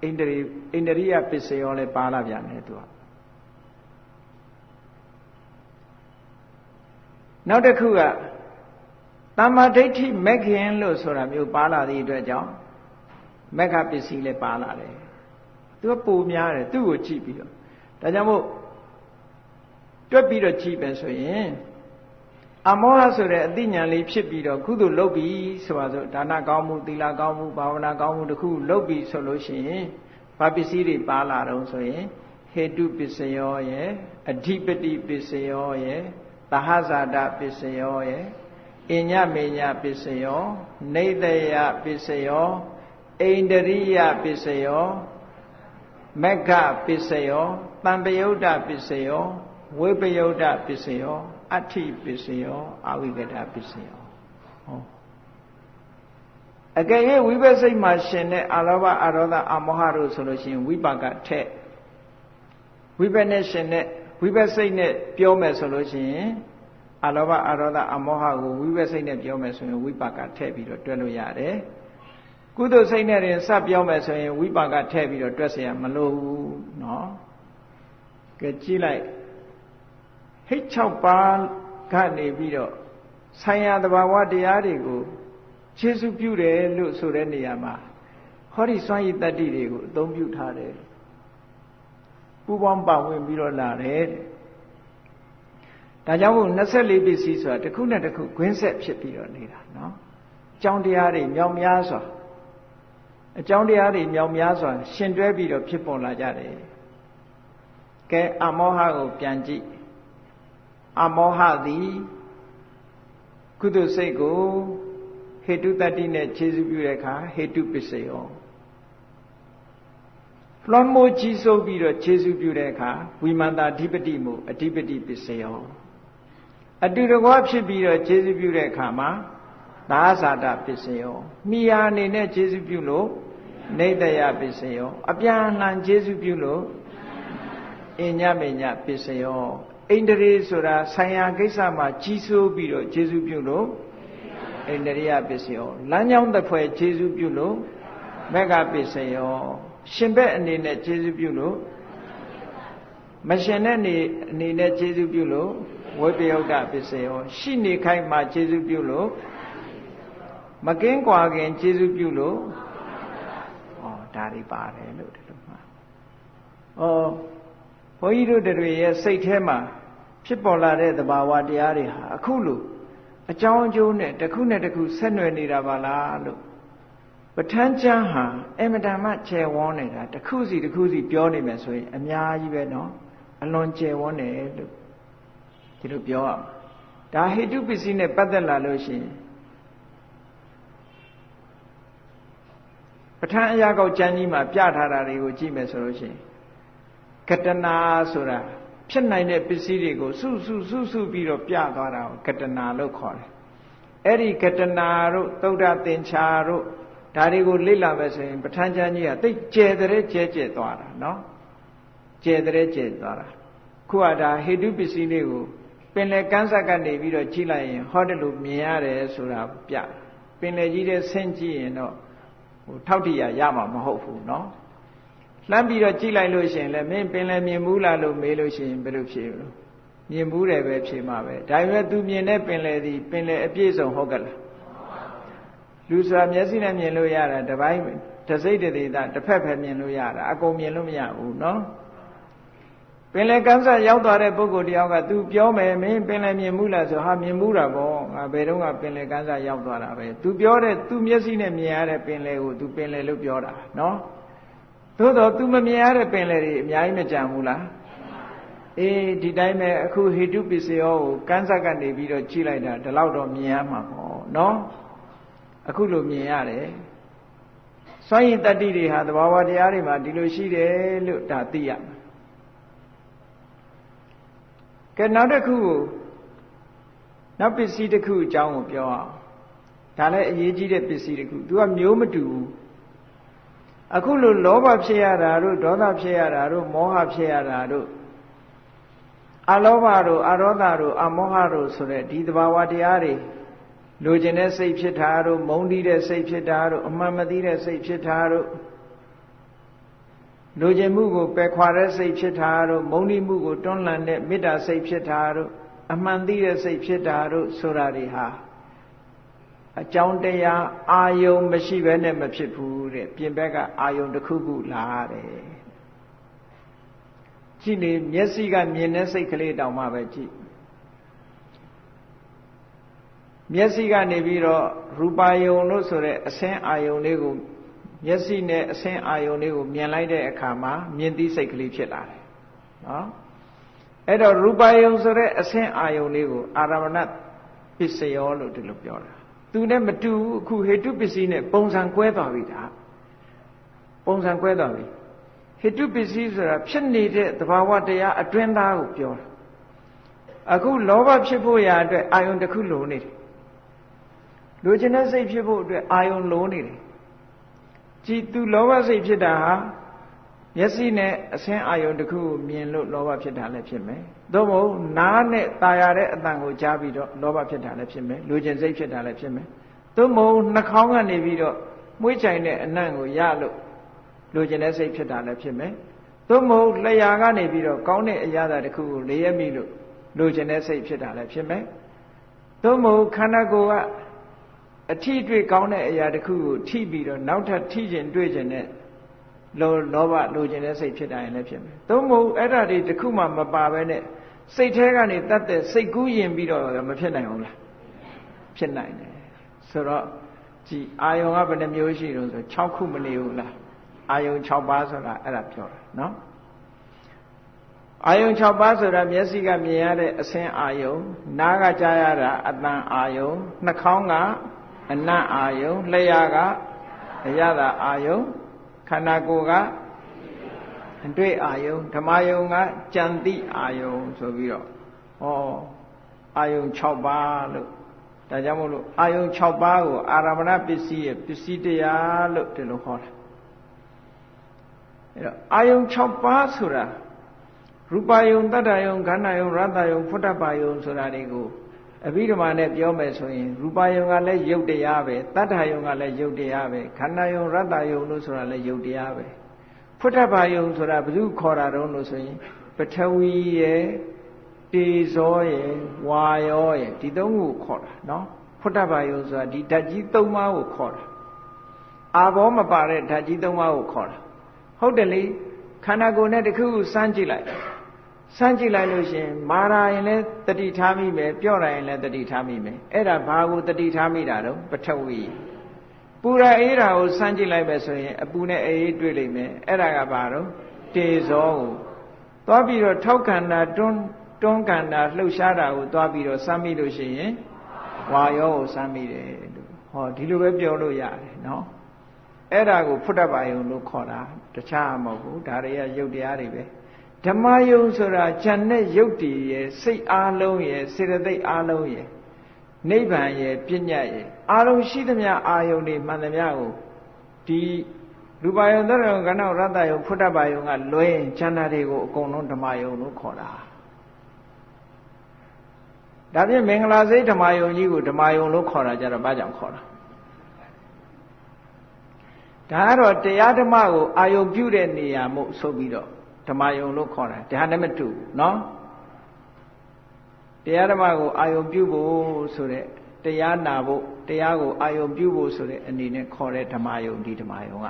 အိန္ဒြိယပစ္စယောလည်းပါလာပြန်တယ်သူကနောက်တစ်ခုကတမ္မာဒိဋ္ဌိမဂ္ဂင်လို့ဆိုတာမျိုးပါလာသည့်အတွက်ကြောင့်မဂ္ဂပစ္စည်းလည်းပါလာတယ်သူကပိုများတယ်သူ့ကိုကြည့်ပြီးတော့ဒါကြောင့်မို့တွက်ပြီးတော့ကြည့်ပဲဆိုရင်အမောဟဆိုတဲ့အသိဉာဏ်လေးဖြစ်ပြီးတော့ကုသိုလ်လုပ်ပြီးဆိုပါစို့ဒါနကောင်းမှုသီလကောင်းမှုဘာဝနာကောင်းမှုတစ်ခုလုပ်ပြီးဆိုလို့ရှိရင်ဘာပစ္စည်းတွေပါလာတော့ဆိုရင်ဟေတုပစ္စယောရဲ့အဓိပတိပစ္စယောရဲ့သဟဇာတပစ္စယောရဲ့အညမေညပစ္စယောနေတယပစ္စယောအိန္ဒရိယပစ္စယောမဂ္ဂပစ္စယောတံပယုတ်တပစ္စယောဝိပယုတ်တပစ္စယောအဋ္ဌိပစ္စယောအဝိကတပစ္စယောဟောအကယ်၍ဝိပဿိတ်မှာရှင်တဲ့အလောဘအရောဓအမောဟတို့ဆိုလို့ရှိရင်ဝိပါကထက်ဝိပနဲ့ရှင်တဲ့ဝိပဿိတ်နဲ့ပြောမယ်ဆိုလို့ရှိရင်အလောဘအရောဓအမောဟကိုဝိပဿိတ်နဲ့ပြောမယ်ဆိုရင်ဝိပါကထက်ပြီးတော့တွက်လို့ရတယ်ကုသိုလ်စိတ်နဲ့ရင်စပြောမယ်ဆိုရင်ဝိပါကထည့်ပြီးတော့တွက်เสียမလို့ဘူးเนาะကဲကြည့်လိုက်ဟိတ်6ပါးကနေပြီးတော့ဆိုင်ရာတဘာဝတရားတွေကိုခြေစုပြုတယ်လို့ဆိုတဲ့နေရာမှာဟောဒီစွမ်းရည်တတ္တိတွေကိုအသုံးပြုထားတယ်ပူပေါင်းပါဝင်ပြီးတော့လာတယ်ဒါကြောင့်မို့24ပစ္စည်းဆိုတာတစ်ခုနဲ့တစ်ခုဂွင်းဆက်ဖြစ်ပြီးတော့နေတာเนาะအကြောင်းတရားတွေမြောက်များစွာအကြောင်းတရားတွေမြောက်များစွာရှင်တွဲပြီးတော့ဖြစ်ပေါ်လာကြတယ်ကဲအမောဟကိုပြန်ကြည့်အမောဟသည်ကုသိုလ်စိတ်ကိုဟေတုတတ္တိနဲ့ခြေစုပြုတဲ့အခါဟေတုပစ္စယောလွှမ်းမိုးကြီးစိုးပြီးတော့ခြေစုပြုတဲ့အခါဝိမာန်တာအဓိပတိမှုအဓိပတိပစ္စယောအတူတကွဖြစ်ပြီးတော့ခြေစုပြုတဲ့အခါမှာသာဇာတပစ္စယောမိယာအနေနဲ့ခြေစုပြုလို့နေတယပစ္စယောအပြန်အလှန်ခြေစုပြုလို့အညမေညပစ္စယောဣန္ဒြေဆိုတာဆိုင်ရာကိစ္စမှာကြီးစိုးပြီးတော့ခြေစုပြုလို့ဣန္ဒြိယပစ္စယောလမ်းကြောင်းတစ်ဖွဲ့ခြေစုပြုလို့မဂ္ဂပစ္စယောရှင်ဘက်အနေနဲ့ခြေစုပြုလို့မရှင်တဲ့အနေနဲ့ခြေစုပြုလို့ဝိပယုတ်တပစ္စယောရှိနေခိုင်းမှာခြေစုပြုလို့မကင်းကွာခင်ခြေစုပြုလို့ဒါတွေပါတယ်လို့ဒီလိုမှာဘုန်းကြီးတို့တွေရဲ့စိတ်ထဲမှာဖြစ်ပေါ်လာတဲ့သဘာဝတရားတွေဟာအခုလိုအကြောင်းအကျိုးနဲ့တစ်ခုနဲ့တစ်ခုဆက်နွယ်နေတာပါလားလို့ပဋ္ဌာန်းကျမ်းဟာအမတန်မှကျယ်ဝန်းနေတာတစ်ခုစီတစ်ခုစီပြောနေမယ်ဆိုရင်အများကြီးပဲเนาะအလွန်ကျယ်ဝန်းတယ်လို့ဒီလိုပြောရမှာဒါဟေတုပစ္စည်းနဲ့ပတ်သက်လာလို့ရှိရင်ပဋ္ဌာန်းအရာကောက်ကျမ်းကြီးမှာပြထားတာတွေကိုကြည့်မယ်ဆိုလို့ရှိရင်ကတနာဆိုတာဖြစ်နိုင်တဲ့ပစ္စည်းတွေကိုစုပြီးတော့ပြသွားတာကိုကတနာလို့ခေါ်တယ်အဲ့ဒီကတနာတို့သုဒ္ဓသင်္ချာတို့ဒါတွေကိုလေ့လာမယ်ဆိုရင်ပဋ္ဌာန်းကျမ်းကြီးကသိကျယ်တဲ့ကျဲသွားတာเนาะကျယ်တဲ့ကျဲသွားတာခုကဒါဟေတုပစ္စည်းလေးကိုပင်လယ်ကမ်းစပ်ကနေပြီးတော့ကြည့်လိုက်ရင်ဟောတယ်လို့မြင်ရတယ်ဆိုတာပြပင်လယ်ကြီးတဲ့ဆင့်ကြည့်ရင်တော့ထောက်တရရမှာမဟုတ်ဘူးเนาะလှမ်းပြီးတော့ကြည့်လိုက်လို့ရှိရင်လည်းမင်းပင်လယ်မြင်ဘူးလားလို့မေးလို့ရှိရင်ဘယ်လိုဖြေလို့မြင်ဘူးတယ်ပဲဖြေမှာပဲဒါပေမဲ့သူမြင်တဲ့ပင်လယ်ဒီပင်လယ်အပြည့်စုံဟုတ်ကလားလူဆိုတာမျက်စိနဲ့မြင်လို့ရတာတစ်ပိုင်းတစ်စိတ်တစ်ဒေသတစ်ဖက်ပဲမြင်လို့ရတာအကုန်မြင်လို့မရဘူးเนาะ ပင်လယ်ကမ်းစပ်ရောက်သွားတဲ့ပုဂ္ဂိုလ်တယောက်ကသူပြောမယ်မင်းပင်လယ်မြင်မှုလားဆိုဟာမြင်မှုတာပေါ့ငါဘယ်တော့ကပင်လယ်ကမ်းစပ်ရောက်သွားတာပဲသူပြောတဲ့သူမျက်စိနဲ့မြင်ရတဲ့ပင်လယ်ကိုသူပင်လယ်လို့ပြောတာနော်သို့တော့သူမမြင်ရတဲ့ပင်လယ်တွေအများကြီးမကြံဘူးလားအေးဒီတိုင်းပဲအခုဟေတုပစ္စယောကိုကမ်းစပ်ကနေပြီးတော့ကြည့်လိုက်တာဒီလောက်တော့မြင်ရမှာပေါ့နော်အခုလိုမြင်ရတယ်စွန့်ရင်တတ္တိတွေဟာသဘာဝတရားတွေမှာဒီလိုရှိတယ်လို့ဒါသိရမှာကဲနောက်တစ်ခုကိုနောက်ပစ္စည်းတစ်ခုအကြောင်းကိုပြောအောင်ဒါလည်းအရေးကြီးတဲ့ပစ္စည်းတစ်ခုသူကမျိုးမတူဘူးအခုလိုလောဘဖြစ်ရတာတို့ဒေါသဖြစ်ရတာတို့မောဟဖြစ်ရတာတို့အလောဘတို့အရောဓတို့အမောဟတို့ဆိုတဲ့ဒီသဘာဝတရားတွေလိုချင်တဲ့စိတ်ဖြစ်တာတို့မုန်းတီးတဲ့စိတ်ဖြစ်တာတို့အမှန်မသိတဲ့စိတ်ဖြစ်တာတို့လိုချင်မှုကိုပယ်ခွာတဲ့စိတ်ဖြစ်တာတို့မုန်းတီးမှုကိုတွန်းလှန်တဲ့မေတ္တာစိတ်ဖြစ်တာတို့အမှန်သိတဲ့စိတ်ဖြစ်တာတို့ဆိုတာတွေဟာအကြောင်းတရားအာယုံမရှိဘဲနဲ့မဖြစ်ဘူးတဲ့ပြင်ဘက်ကအာယုံတစ်ခုခုလာတယ်ကြည့်နေမျက်စိကမြင်တဲ့စိတ်ကလေးတောင်မှပဲကြည့်မျက်စိကနေပြီးတော့ရူပါယုံလို့ဆိုတဲ့အဆင်းအာယုံလေးကိုမျက်စိနဲ့အဆင်းအာယုံလေးကိုမြင်လိုက်တဲ့အခါမှာမြင်သိစိတ်ကလေးဖြစ်လာတယ်နော်အဲ့တော့ရူပါယုံဆိုတဲ့အဆင်းအာယုံလေးကိုအာရမဏပစ္စယောလို့ဒီလိုပြောတာသူနဲ့မတူဘူးအခုဟေတုပစ္စည်းနဲ့ပုံစံကွဲသွားပြီဒါပုံစံကွဲသွားပြီဟေတုပစ္စည်းဆိုတာဖြစ်နေတဲ့သဘာဝတရားအတွင်းသားကိုပြောတာအခုလောဘဖြစ်ဖို့ရာအတွက်အာယုံတစ်ခုလိုနေတယ်လိုချင်တဲ့စိတ်ဖြစ်ဖို့အတွက်အာယုံလိုနေတယ်ကြည်သူလောဘစိတ်ဖြစ်တာဟာမျက်စိနဲ့အဆင်းအာယုံတစ်ခုကိုမြင်လို့လောဘဖြစ်တာလည်းဖြစ်မယ်သို့မဟုတ်နားနဲ့ตาရတဲ့အတန်ကိုကြားပြီးတော့လောဘဖြစ်တာလည်းဖြစ်မယ်လိုချင်စိတ်ဖြစ်တာလည်းဖြစ်မယ်သို့မဟုတ်နှာခေါင်းကနေပြီးတော့မွှေးချိုင်တဲ့အနံ့ကိုရလို့လိုချင်တဲ့စိတ်ဖြစ်တာလည်းဖြစ်မယ်သို့မဟုတ်လျှာကနေပြီးတော့ကောင်းတဲ့အရာတစ်ခုကိုလေးရမိလို့လိုချင်တဲ့စိတ်ဖြစ်တာလည်းဖြစ်မယ်သို့မဟုတ်ခန္ဓာကိုယ်ကအထီးတွေ့ကောင်းတဲ့အရာတစ်ခုကိုထိပြီးတော့နောက်ထပ်ထိကျင်တွေ့ကျင်တဲ့လောဘလိုချင်တဲ့စိတ်ဖြစ်တာရင်လည်းဖြစ်မယ်သို့မဟုတ်အဲ့ဒါတွေတစ်ခုမှမပါဘဲနဲ့စိတ်ထဲကနေတတ်တဲ့စိတ်ကူးရင်ပြီးတော့မဖြစ်နိုင်ဘူးလားဖြစ်နိုင်တယ်ဆိုတော့ကြည်အာယုံကဘယ်နှမျိုးရှိတုံးဆို6ခုမနေဘူးလားအာယုံ6ပါးဆိုတာအဲ့ဒါပြောတာနော်အာယုံ6ပါးဆိုတာမျက်စိကမြင်ရတဲ့အဆင်းအာယုံနားကကြားရတာအသံအာယုံနှာခေါင်းကအနံ့အာယုံလျှာကအရသာအာယုံခန္ဓာကိုယ်ကအတွေ့အာယုံဓမ္မယုံကကြံတိအာယုံဆိုပြီးတော့အာယုံ6ပါးလို့ဒါကြောင့်မို့လို့အာယုံ6ပါးကိုအာရမဏပစ္စည်းရဲ့ပစ္စည်းတရားလို့ဒီလိုခေါ်တာအဲ့တော့အာယုံ6ပါးဆိုတာရူပယုံတတ္တယုံခန္ဓာယုံရတ္တယုံဖုတ္တပယုံဆိုတာတွေကိုအဘိဓမ္မာနဲ့ပြောမယ်ဆိုရင်ရူပယုံကလည်းယုတ်တရားပဲတတ္တယုံကလည်းယုတ်တရားပဲခန္ဓာယုံရတ္တယုံလို့ဆိုတာလည်းယုတ်တရားပဲဖုတ္တပယုံဆိုတာဘယ်သူခေါ်တာတုံးလို့ဆိုရင်ပထဝီရဲ့တေဇောရဲ့ဝါယောရဲ့ဒီသုံးခုကိုခေါ်တာနော်ဖုတ္တပယုံဆိုတာဒီဓာတ်ကြီး၃ပါးကိုခေါ်တာအာဘောမပါတဲ့ဓာတ်ကြီး၃ပါးကိုခေါ်တာဟုတ်တယ်လေခန္ဓာကိုယ်နဲ့တခုခုစမ်းကြည့်လိုက်လို့ရှင်မာရာရင်လည်းတတိထားမိမယ်ပြော့ရရင်လည်းတတိထားမိမယ်အဲ့ဒါဘာကိုတတိထားမိတာတော့ပထဝီပူရအေးတာကိုစမ်းကြည့်လိုက်ပဲဆိုရင်အပူနဲ့အေးတွေ့လိမ့်မယ်အဲ့ဒါကဘာတော့တေဇောကိုသွားပြီးတော့ထောက်ခန္ဓာတွန်းခန္ဓာလှုပ်ရှားတာကိုသွားပြီးတော့စမ်းမိလို့ရှိရင်ဝါယောကိုစမ်းမိတယ်လို့ဟောဒီလိုပဲပြောလို့ရတယ်နော်အဲ့ဒါကိုဖုတ္တပယုံလို့ခေါ်တာတခြားမဟုတ်ဘူးဒါတွေကယုတ်တရားတွေပဲဓမ္မယုံဆိုတာဉာဏ်နဲ့ယုတ်တည်ရဲ့စိတ်အားလုံးရဲ့စေတသိက်အားလုံးရဲ့နိဗ္ဗာန်ရဲ့ပညာရဲ့အားလုံးရှိသမျှအာယုံတွေမှန်သမျှကိုဒီရူပယုံသတ္တယုံခန္ဓာရတ္တယုံဖုတ္တပယုံကလွဲရင်ဉာဏ်တွေကိုအကုန်လုံးဓမ္မယုံလို့ခေါ်တာဒါဖြင့်မင်္ဂလာစိတ်ဓမ္မယုံကြီးကိုဓမ္မယုံလို့ခေါ်တာကြတော့ဘာကြောင့်ခေါ်တာဒါကတော့တရားဓမ္မကိုအာယုံပြုတဲ့နေရာမို့ဆိုပြီးတော့ဓမ္မယုံလို့ခေါ်တာဒါနဲ့မတူဘူးနော်တရားဓမ္မကိုအာယုံပြုဖို့ဆိုတဲ့တရားနာဖို့တရားကိုအာယုံပြုဖို့ဆိုတဲ့အနေနဲ့ခေါ်တဲ့ဓမ္မယုံဒီဓမ္မယုံက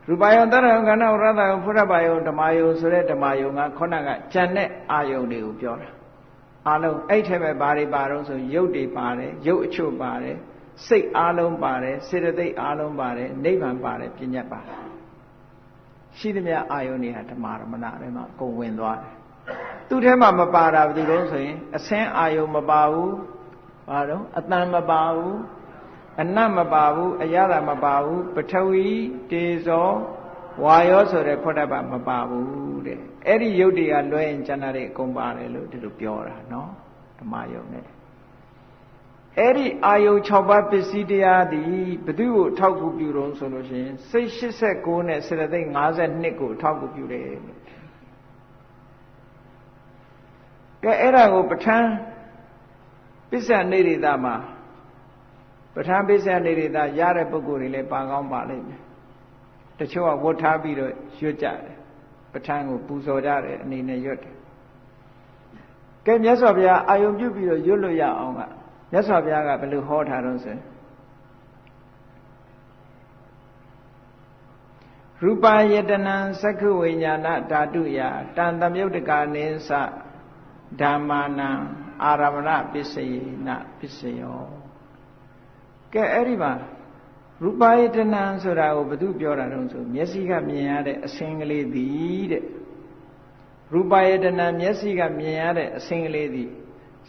ရူပယုံတရယုံခန္ဓာဝရတယုံဖုရပယုံဓမ္မယုံဆိုတဲ့ဓမ္မယုံကခုနကကြံတဲ့အာယုံတွေကိုပြောတာအလုံးအဲ့ထဲပဲဘာတွေပါတော့ဆိုရုပ်တွေပါတယ်ရုပ်အချို့ပါတယ်စိတ်အလုံးပါတယ်စေတသိက်အလုံးပါတယ်နိဗ္ဗာန်ပါတယ်ပညာပါတယ်ရှိသမျှအာယုန်တွေဟာဓမ္မရမဏထဲမှာကုန်ဝင်သွားတယ်သူ့ထဲမှာမပါတာဘယ်သူလို့ဆိုရင်အစင်းအာယုန်မပါဘူးဘာတော့အတန်မပါဘူးအနတ်မပါဘူးအရသာမပါဘူးပထဝီတေဇောဝါယောဆိုတဲ့ဖုဒ္ဓဘာမပါဘူးတဲ့အဲ့ဒီယုတ်တွေကလွဲရင်ကျန်တာတွေအကုန်ပါတယ်လို့ဒီလိုပြောတာနော်ဓမ္မယုတ်နဲ့အဲ့ဒီအာယုံ6ပါးပစ္စည်းတရားသည်ဘသူ့ကိုထောက်ကူပြုတော့ဆိုလို့ရှိရင်စိတ်89နဲ့စေတသိက်52ကိုထောက်ကူပြုတယ်ကဲအဲ့ဒါကိုပဋ္ဌာန်းပစ္စယနေရိတာမှာပဋ္ဌာန်းပစ္စယနေရိတာရတဲ့ပုဂ္ဂိုလ်တွေလည်းပါကောင်းပါလိမ့်မယ်တချို့ကဝတ်ထားပြီးတော့ရွတ်ကြတယ်ပဋ္ဌာန်းကိုပူဇော်ကြတယ်အနေနဲ့ရွတ်တယ်ကဲမြတ်စွာဘုရားအာယုံပြုပြီးတော့ရွတ်လို့ရအောင်ကမြတ်စွာဘုရားကဘယ်လိုဟောထားတော့ဆိုရူပယတနံသက္ခဝိညာဏဓာတုယတံသမယုတ်တကာနိသဓမ္မာနံအာရမဏပစ္စယေနပစ္စယောကဲအဲ့ဒီမှာရူပယတနံဆိုတာကိုဘယ်သူပြောတာတုံးဆိုမျက်စိကမြင်ရတဲ့အစင်းကလေးသည်တဲ့ရူပယတနံမျက်စိကမြင်ရတဲ့အစင်းကလေးသည်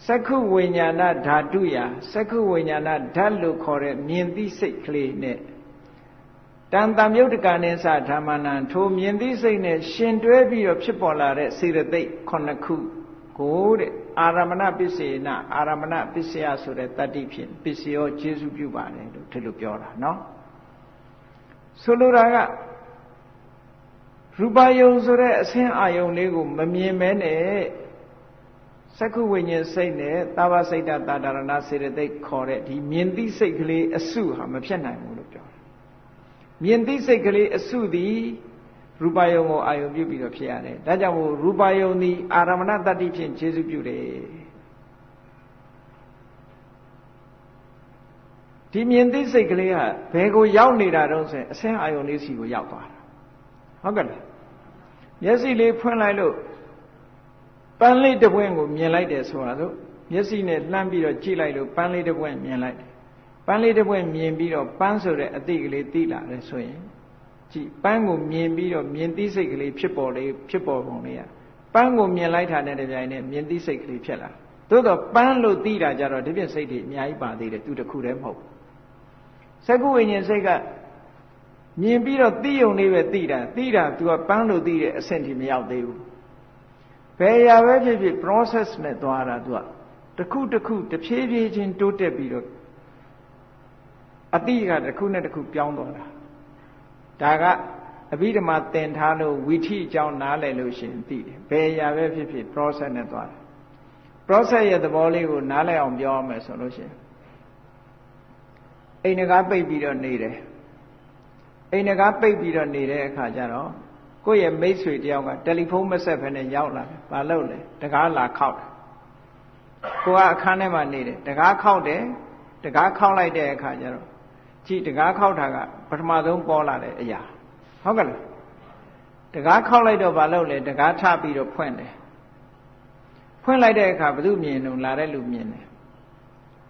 သက္ခုဝိညာဏဓာတုယသက္ခုဝိညာဏဓာတ်လို့ခေါ်တဲ့မြင်သိစိတ်ကလေးနဲ့တန်တမြုတ်တကနိသဓမ္မနံထိုမြင်သိစိတ်နဲ့ရှင်တွဲပြီးတော့ဖြစ်ပေါ်လာတဲ့စေတသိက်9ခုကိုတဲ့အာရမဏပစ္စေနအာရမဏပစ္စယဆိုတဲ့တတ္တိဖြင့်ပစ္စယောကျေစုပြုပါတယ်လို့ဒီလိုပြောတာနော်ဆိုလိုတာကရူပယုံဆိုတဲ့အဆင်းအာယုံလေးကိုမမြင်မဲနဲ့သက္ခုဝိညာဉ်စိတ်နဲ့သာဝစိတ်တတာဒရဏစေတသိက်ခေါ်တဲ့ဒီမြင်သိစိတ်ကလေးအစုဟာမဖြစ်နိုင်ဘူးလို့ပြောတယ်မြင်သိစိတ်ကလေးအစုသည်ရူပယုံကိုအာယုံပြုပြီးတော့ဖြစ်ရတယ်ဒါကြောင့်မို့ရူပယုံသည်အာရမဏတတ္တိဖြင့်ခြေစုပြုတယ်ဒီမြင်သိစိတ်ကလေးဟာဘယ်ကိုရောက်နေတာတုံးဆိုရင်အဆင်းအာယုံလေးစီကိုရောက်သွားတာဟုတ်ကဲ့လားမျက်စိလေးဖွင့်လိုက်လို့ပန်းလေးတစ်ပွင့်ကိုမြင်လိုက်တယ်ဆိုတာဆိုမျက်စိနဲ့လှမ်းပြီးတော့ကြည့်လိုက်လို့ပန်းလေးတစ်ပွင့်မြင်လိုက်တယ်ပန်းလေးတစ်ပွင့်မြင်ပြီးတော့ပန်းဆိုတဲ့အသိကလေးသိလာတယ်ဆိုရင်ကြည့်ပန်းကိုမြင်ပြီးတော့မြင်သိစိတ်ကလေးဖြစ်ပေါ်ပုံလေးကပန်းကိုမြင်လိုက်တာနဲ့တပြိုင်နက်မြင်သိစိတ်ကလေးဖြစ်လာသို့တော့ပန်းလို့သိတာကြတော့ဒီပြည့်စိတ်တွေအများကြီးပါသေးတယ်သူတစ်ခုတည်းမဟုတ်သက္ကုဝိညာဉ်စိတ်ကမြင်ပြီးတော့သိုံလေးပဲသိတာသူကပန်းလို့သိတဲ့အဆင့်ထိမရောက်သေးဘူးဘယ်ရာပဲဖြစ်ဖြစ် process နဲ့သွားတာသူကတစ်ခုတစ်ခုတဖြည်းဖြည်းချင်းတိုးတက်ပြီးတော့အတိကတစ်ခုနဲ့တစ်ခုပြောင်းသွားတာဒါကအဘိဓမ္မာသင်ထားလို့ဝီထိအကြောင်းနားလည်လို့ရှိရင်သိတယ်ဘယ်ရာပဲဖြစ်ဖြစ် process နဲ့သွားတာ process ရဲ့သဘောလေးကိုနားလည်အောင်ပြောရမယ်ဆိုလို့ရှိရင်အိမ်ငါးပိတ်ပြီးတော့နေတယ်အိမ်ငါးပိတ်ပြီးတော့နေတဲ့အခါကျတော့ကိုယ့်ရဲ့မိတ်ဆွေတယောက်ကတယ်လီဖုန်းမဆက်ဘဲနဲ့ရောက်လာတယ်ဘာလုပ်လဲတကားလာခောက်တယ်ကိုကအခန်းထဲမှာနေတယ်တကားခောက်တယ်တကားခောက်လိုက်တဲ့အခါကျတော့ကြည့်တကားခောက်တာကပထမဆုံးပေါ်လာတဲ့အရာဟုတ်ကဲ့လားတကားခောက်လိုက်တော့ဘာလုပ်လဲတကားထပြီးတော့ဖွင့်တယ်ဖွင့်လိုက်တဲ့အခါဘယ်သူမြင်လို့လာတဲ့လူမြင်တယ်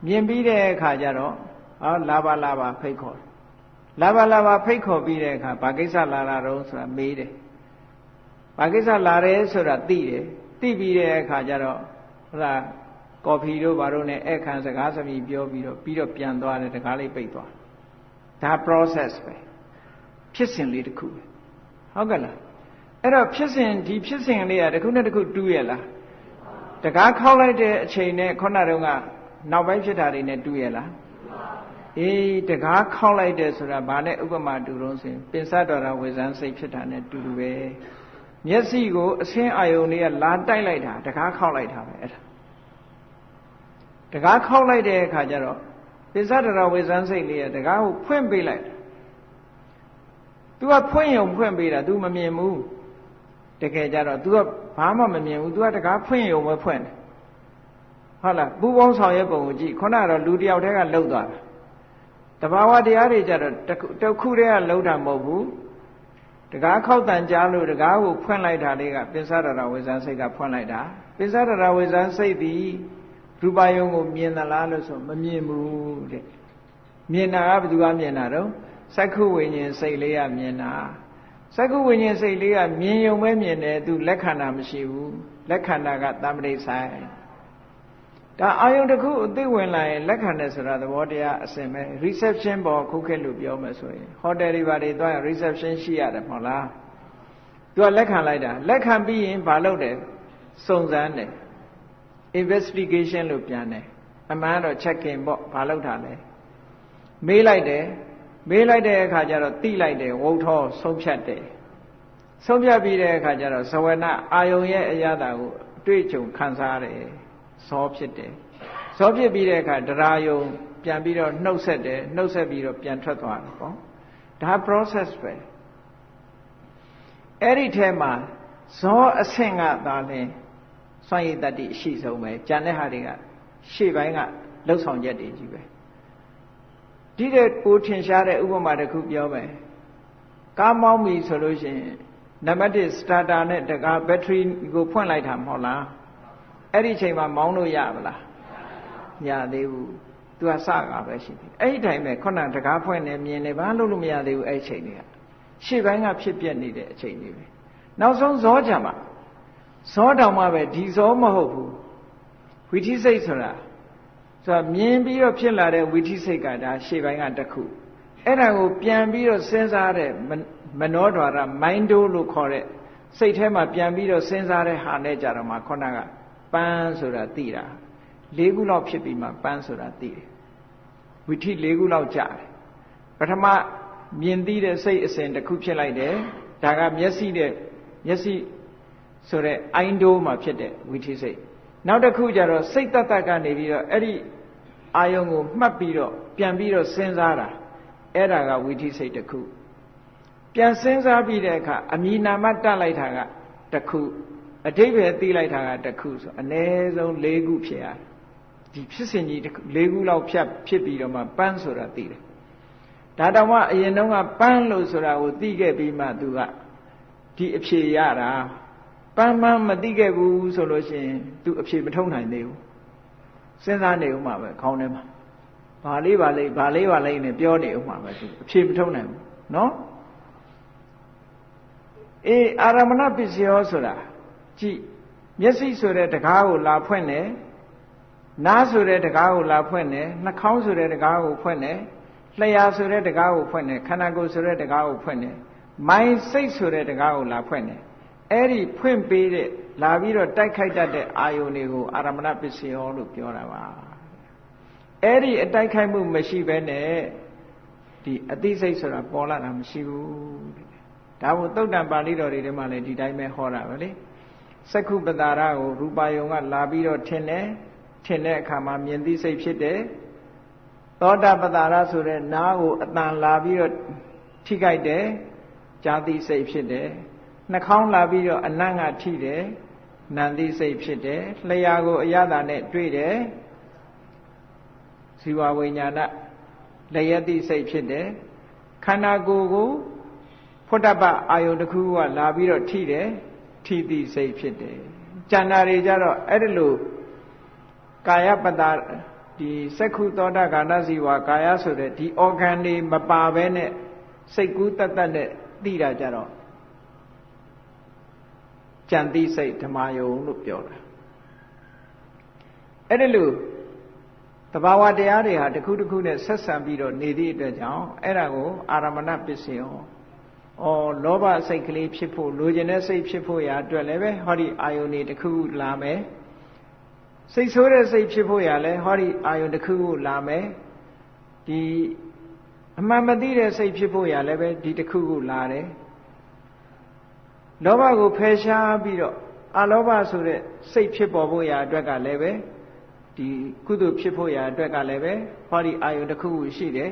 မြင်ပြီးတဲ့အခါကျတော့လာပါဖိတ်ခေါ်လာပါဖိတ်ခေါ်ပြီးတဲ့အခါဘာကိစ္စလာတာတော့ဆိုတာမေးတယ်ဘာကိစ္စလာတယ်ဆိုတာသိတယ်သိပြီးတဲ့အခါကျတော့ကော်ဖီတို့ဘာတို့နဲ့အခန်းစကားစမြည်ပြောပြီးတော့ပြန်သွားတယ်တကားလေးပိတ်သွားဒါ process ပဲဖြစ်စဉ်လေးတစ်ခုပဲဟုတ်ကဲ့လားအဲ့တော့ဖြစ်စဉ်လေးကတစ်ခုနဲ့တစ်ခုတူးရလားတကားခောက်လိုက်တဲ့အချိန်နဲ့ခုနတုန်းကနောက်ပိုင်းဖြစ်တာတွေနဲ့တူးရလားအေးတကားခောက်လိုက်တယ်ဆိုတာဘာနဲ့ဥပမာတူတော့ဆိုရင်ပင်စတော်တာဝေဇန်စိတ်ဖြစ်တာနဲ့တူတူပဲမျက်စိကိုအဆင်းအာယုန်လေးကလာတိုက်လိုက်တာတကားခောက်လိုက်တာပဲအဲ့ဒါတကားခောက်လိုက်တဲ့အခါကျတော့ပင်စတော်ဝေဇန်စိတ်လေးကတကားကိုဖွင့်ပေးလိုက်သူကဖွင့်ရုံဖွင့်ပေးတာ तू မမြင်ဘူးတကယ်ကြတော့ तू ကဘာမှမမြင်ဘူး तू ကတကားဖွင့်ရုံပဲဖွင့်တယ်ဟုတ်လားပူပေါင်းဆောင်ရွက်ပုံကိုကြည့်ခုနကတော့လူတယောက်တည်းကလှုပ်သွားတာတဘာဝတရားတွေကြတော့တစ်ခုတည်းကလှုပ်တာမဟုတ်ဘူး တကားခောက်တန်ကြားလို့တကားကိုဖွင့်လိုက်တာလေးကပိစ္ဆဒရဝိဇ္ဇာစိတ်ကဖွင့်လိုက်တာပိစ္ဆဒရဝိဇ္ဇာစိတ်သည်ရူပယုံကိုမြင်သလားလို့ဆိုမမြင်ဘူးတဲ့မြင်တာကဘယ်သူကမြင်တာတော့စက္ခုဝိညာဉ်စိတ်လေးကမြင်တာစက္ခုဝိညာဉ်စိတ်လေးကမြင်ယုံပဲမြင်တယ်သူလက်ခန္ဓာမရှိဘူးလက်ခန္ဓာကတမ္ပတိဆိုင်ဒါအာယုံတစ်ခုအသိဝင်လာရင်လက်ခံတယ်ဆိုတာသဘောတရားအစဉ်ပဲ reception ပေါ်ခုခေတ်လို့ပြောမယ်ဆိုရင်ဟိုတယ်တွေဘာတွေသွားရင် reception ရှိရတယ်မဟုတ်လားသူကလက်ခံလိုက်တာလက်ခံပြီးရင်ဘာလုပ်တယ်စုံစမ်းတယ် investigation လို့ပြန်တယ်အမှန်တော့ checking ပေါ့ဘာလုပ်တာလဲမေးလိုက်တယ်မေးလိုက်တဲ့အခါကျတော့တိလိုက်တယ်ဝုတ်ထောဆုံးဖြတ်တယ်ဆုံးဖြတ်ပြီးတဲ့အခါကျတော့ဇဝနအာယုံရဲ့အရာတာကိုအတွေ့အကြုံခံစားရတယ်ဇောဖြစ်တယ်ဇောဖြစ်ပြီးတဲ့အခါတရားယုံပြန်ပြီးတော့နှုတ်ဆက်တယ်နှုတ်ဆက်ပြီးတော့ပြန်ထွက်သွားတယ်ပေါ့ဒါ process ပဲအဲ့ဒီထဲမှာဇောအဆင့်ကသာလဲစွန့်ရည်တတ္တိအရှိဆုံးပဲကြံတဲ့ဟာတွေကရှေ့ပိုင်းကလှုပ်ဆောင်ချက်တွေကြီးပဲဒီတဲ့ကိုထင်ရှားတဲ့ဥပမာတစ်ခုပြောမယ်ကားမောင်းပြီဆိုလို့ရှိရင်နံပါတ်1 starter နဲ့တကား battery ကိုဖွင့်လိုက်တာမဟုတ်လားအဲ့ဒီအချိန်မှာမောင်းလို့ရပါလားမရသေးဘူးသူကစကားပဲရှိတယ်အဲ့ဒီတိုင်းပဲခုနတကားဖွင့်နေမြင်နေဘာလို့လို့မရသေးဘူးအဲ့ဒီအချိန်တွေကရှေ့ပိုင်းကဖြစ်ပြနေတဲ့အချိန်တွေပဲနောက်ဆုံးဇောကြမှာဇောတောင်မှပဲဒီဇောမဟုတ်ဘူးဝိသိစိတ်ဆိုတာမြင်ပြီးတော့ဖြစ်လာတဲ့ဝိသိစိတ်ကဒါရှေ့ပိုင်းကတစ်ခုအဲ့ဒါကိုပြန်ပြီးတော့စဉ်းစားတဲ့မနောဒွါရ mind လို့ခေါ်တဲ့စိတ်ထဲမှာပြန်ပြီးတော့စဉ်းစားတဲ့ဟာနဲ့ကြတော့မှခုနကပန်းဆိုတာသိတာ၄ခုလောက်ဖြစ်ပြီးမှပန်းဆိုတာသိတယ်ဝိသိ၄ခုလောက်ကြာတယ်ပထမမြင်သိတဲ့စိတ်အစဉ်တစ်ခုဖြစ်လိုက်တယ်ဒါကမျက်စိဆိုတဲ့အိုင်းဒိုးမှာဖြစ်တဲ့ဝိသိစိတ်နောက်တစ်ခုကျတော့စိတ်တတ်ကနေပြီးတော့အဲ့ဒီအာယုံကိုမှတ်ပြီးတော့ပြန်ပြီးတော့စဉ်းစားတာအဲ့ဒါကဝိသိစိတ်တစ်ခုပြန်စဉ်းစားပြီးတဲ့အခါအမည်နာမတတ်လိုက်တာကတစ်ခုအဓိပ္ပာယ်သိလိုက်တာကတစ်ခုဆိုအ ਨੇ ဆုံး၄ခုဖြစ်ရတယ်ဒီဖြစ်စဉ်ကြီး၄ခုလောက်ဖြစ်ပြီးတော့မှပန်းဆိုတာသိတယ်ဒါတောင်မှအရင်တုန်းကပန်းလို့ဆိုတာကိုသိခဲ့ပြီးမှသူကဒီအဖြေရတာပန်းမသိခဲ့ဘူးဆိုလို့ရှိရင်သူအဖြေမထုတ်နိုင်သေးဘူးစဉ်းစားနေဦးမှာပဲခေါင်းထဲမှာဘာလေးနဲ့ပြောနေဦးမှာပဲသူအဖြေမထုတ်နိုင်ဘူးနော်အာရမဏပစ္စယောဆိုတာကြည့်မျက်စိဆိုတဲ့တကားကိုလာဖွင့်တယ်နားဆိုတဲ့တကားကိုလာဖွင့်တယ်နှာခေါင်းဆိုတဲ့တကားကိုဖွင့်တယ်လျှာဆိုတဲ့တကားကိုဖွင့်တယ်ခန္ဓာကိုယ်ဆိုတဲ့တကားကိုဖွင့်တယ်မိုင်းစိတ်ဆိုတဲ့တကားကိုလာဖွင့်တယ်အဲ့ဒီဖွင့်ပေးတဲ့လာပြီးတော့တိုက်ခိုက်တတ်တဲ့အာယုန်တွေကိုအာရမဏပစ္စယောလို့ပြောတာပါအဲ့ဒီအတိုက်ခိုက်မှုမရှိဘဲနဲ့ဒီအသိစိတ်ဆိုတာပေါ်လာတာမရှိဘူးဒါကိုသုတ်တံပါဠိတော်တွေထဲမှာလည်းဒီတိုင်းပဲဟောတာပဲလေစက္ခုပတာရကိုရူပယုံကလာပြီးတော့ထင်တဲ့အခါမှာမြင်သိစိတ်ဖြစ်တယ်သောတာပတာရဆိုတဲ့နားကိုအတန်လာပြီးတော့ထိခိုက်တယ်ကြားသိစိတ်ဖြစ်တယ်နှာခေါင်းလာပြီးတော့အနံ့ကထိတယ်နံသိစိတ်ဖြစ်တယ်လျှာကိုအရသာနဲ့တွေ့တယ်ဇီဝဝိညာဏလျက်သိစိတ်ဖြစ်တယ်ခန္ဓာကိုယ်ကိုဖုတ္တပအာယုတစ်ခုကလာပြီးတော့ထိတယ်ထိသိစိတ်ဖြစ်တယ်ကျန်တာတွေကြတော့အဲ့ဒီလိုကာယပတ္တဒီစက္ခုသောတာကာဏဇီဝကာယဆိုတဲ့ဒီ organ တွေမပါဘဲနဲ့စိတ်ကူးတတ်နဲ့သိတာကြတော့ကြံသိစိတ်ဓမ္မယုံလို့ပြောတာအဲ့ဒီလိုတဘာဝတရားတွေဟာတစ်ခုတစ်ခုနဲ့ဆက်ဆံပြီးတော့နေသည့်အတွက်ကြောင့်အဲ့ဒါကိုအာရမဏပစ္စယောလောဘစိတ်ကလေးဖြစ်ဖို့လိုချင်တဲ့စိတ်ဖြစ်ဖို့ရာအတွက်လည်းပဲဟောဒီအာယုန်တွေတစ်ခုလာမယ်စိတ်ဆိုးတဲ့စိတ်ဖြစ်ဖို့ရာလည်းဟောဒီအာယုန်တစ်ခုလာမယ်ဒီအမှန်မသိတဲ့စိတ်ဖြစ်ဖို့ရာလည်းပဲဒီတစ်ခုလာတယ်လောဘကိုဖယ်ရှားပြီးတော့အလောဘဆိုတဲ့စိတ်ဖြစ်ပေါ်ဖို့ရာအတွက်ကလည်းပဲဒီကုသိုလ်ဖြစ်ဖို့ရာအတွက်ကလည်းပဲဟောဒီအာယုန်တစ်ခုရှိတယ်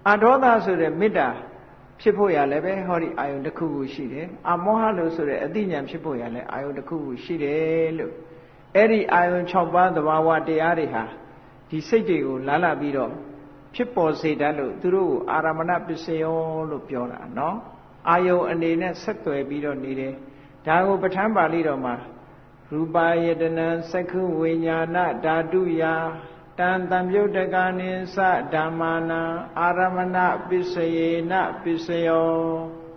အဒေါသဆိုတဲ့မေတ္တာဖြစ်ဖို့ရလည်းပဲဟောဒီအာယုန်တစ်ခုခုရှိတယ်အမောဟလို့ဆိုတဲ့အသိဉာဏ်ဖြစ်ဖို့ရလည်းအာယုန်တစ်ခုခုရှိတယ်လို့အဲ့ဒီအာယုန်6ပါးသဘာဝတရားတွေဟာဒီစိတ်တွေကိုလာပြီးတော့ဖြစ်ပေါ်စေတတ်လို့သူတို့ကိုအာရမဏပစ္စယောလို့ပြောတာနော် အာယုန်အနေနဲ့ဆက်သွယ်ပြီးတော့နေတယ်ဒါကိုပဋ္ဌာန်းပါဠိတော်မှာရူပယတနံသက္ခုဝိညာဏဓာတုယတံတံပြုတ်တကနိသဓမ္မာနံအာရမဏပစ္စယေနပစ္စယော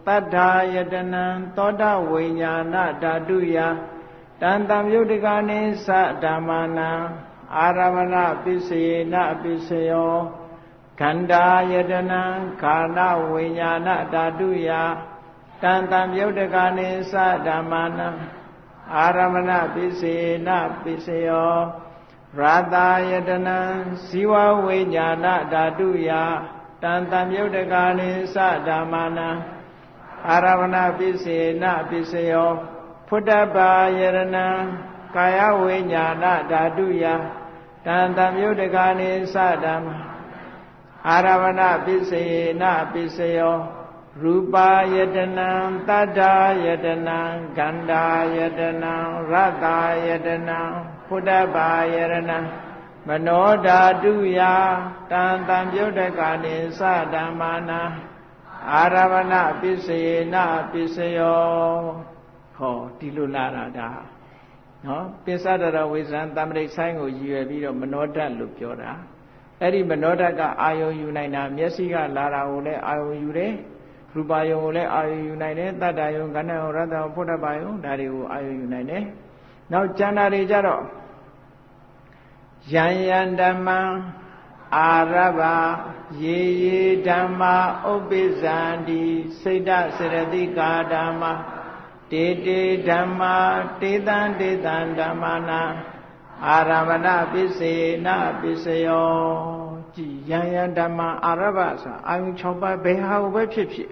တတ္ထာယတနံသောတဝိညာဏဓာတုယတံတံပြုတ်တကနိသဓမ္မာနံအာရမဏပစ္စယေနပစ္စယောခန္ဓာယတနံခန္ဓာဝိညာဏဓာတုယတံတံပြုတ်တကနိသဓမ္မာနံအာရမဏပစ္စယေနပစ္စယောရာတာယတနံဇီဝဝိညာဏဓာတုယတံတံပြုတ်တကနိသဓမ္မာနံအာရမဏပစ္စယေနပစ္စယောဖုတ္တပါယရဏံကာယဝိညာဏဓာတုယတံတံပြုတ်တကနိသဓမ္မာအာရမဏပစ္စယေနပစ္စယောရူပယတနံတတ္ထာယတနံခန္ဓာယတနံရတ္တာယတနံဖုတ္တပါယရဏံမနောဓာတုယတံတံပြုတ်တကနိသဓမ္မာနံအာရမဏပစ္စယေနပစ္စယောဟောဒီလိုလာတာဒါနော်ပစ္စဒရဝိဇံတမ္ပရိဆိုင်ကိုရည်ရွယ်ပြီးတော့မနောဓာတ်လို့ပြောတာအဲ့ဒီမနောဓာတ်ကအာယုံယူနိုင်တာမျက်စိကလာတာကိုလည်းအာယုံယူတယ်ရူပယုံကိုလည်းအာယုံယူနိုင်တယ်တတ္တယုံခန္ဓာယုံရတ္တယုံဖုတ္တပါယုံဒါတွေကိုအာယုံယူနိုင်တယ်နောက်ကျန်တာတွေကြတော့ယံယံဓမ္မံအာရဘယေယေဓမ္မာဥပ္ပိဇံတိစိတ်တစေရတိကာဓမ္မာတေတေဓမ္မာတေတံတေတံဓမ္မာနာအာရမဏပစ္စေနပစ္စယောကြည်ယံယံဓမ္မာအာရဘဆိုအာယုံ6ပါးဘယ်ဟာကိုပဲဖြစ်ဖြစ်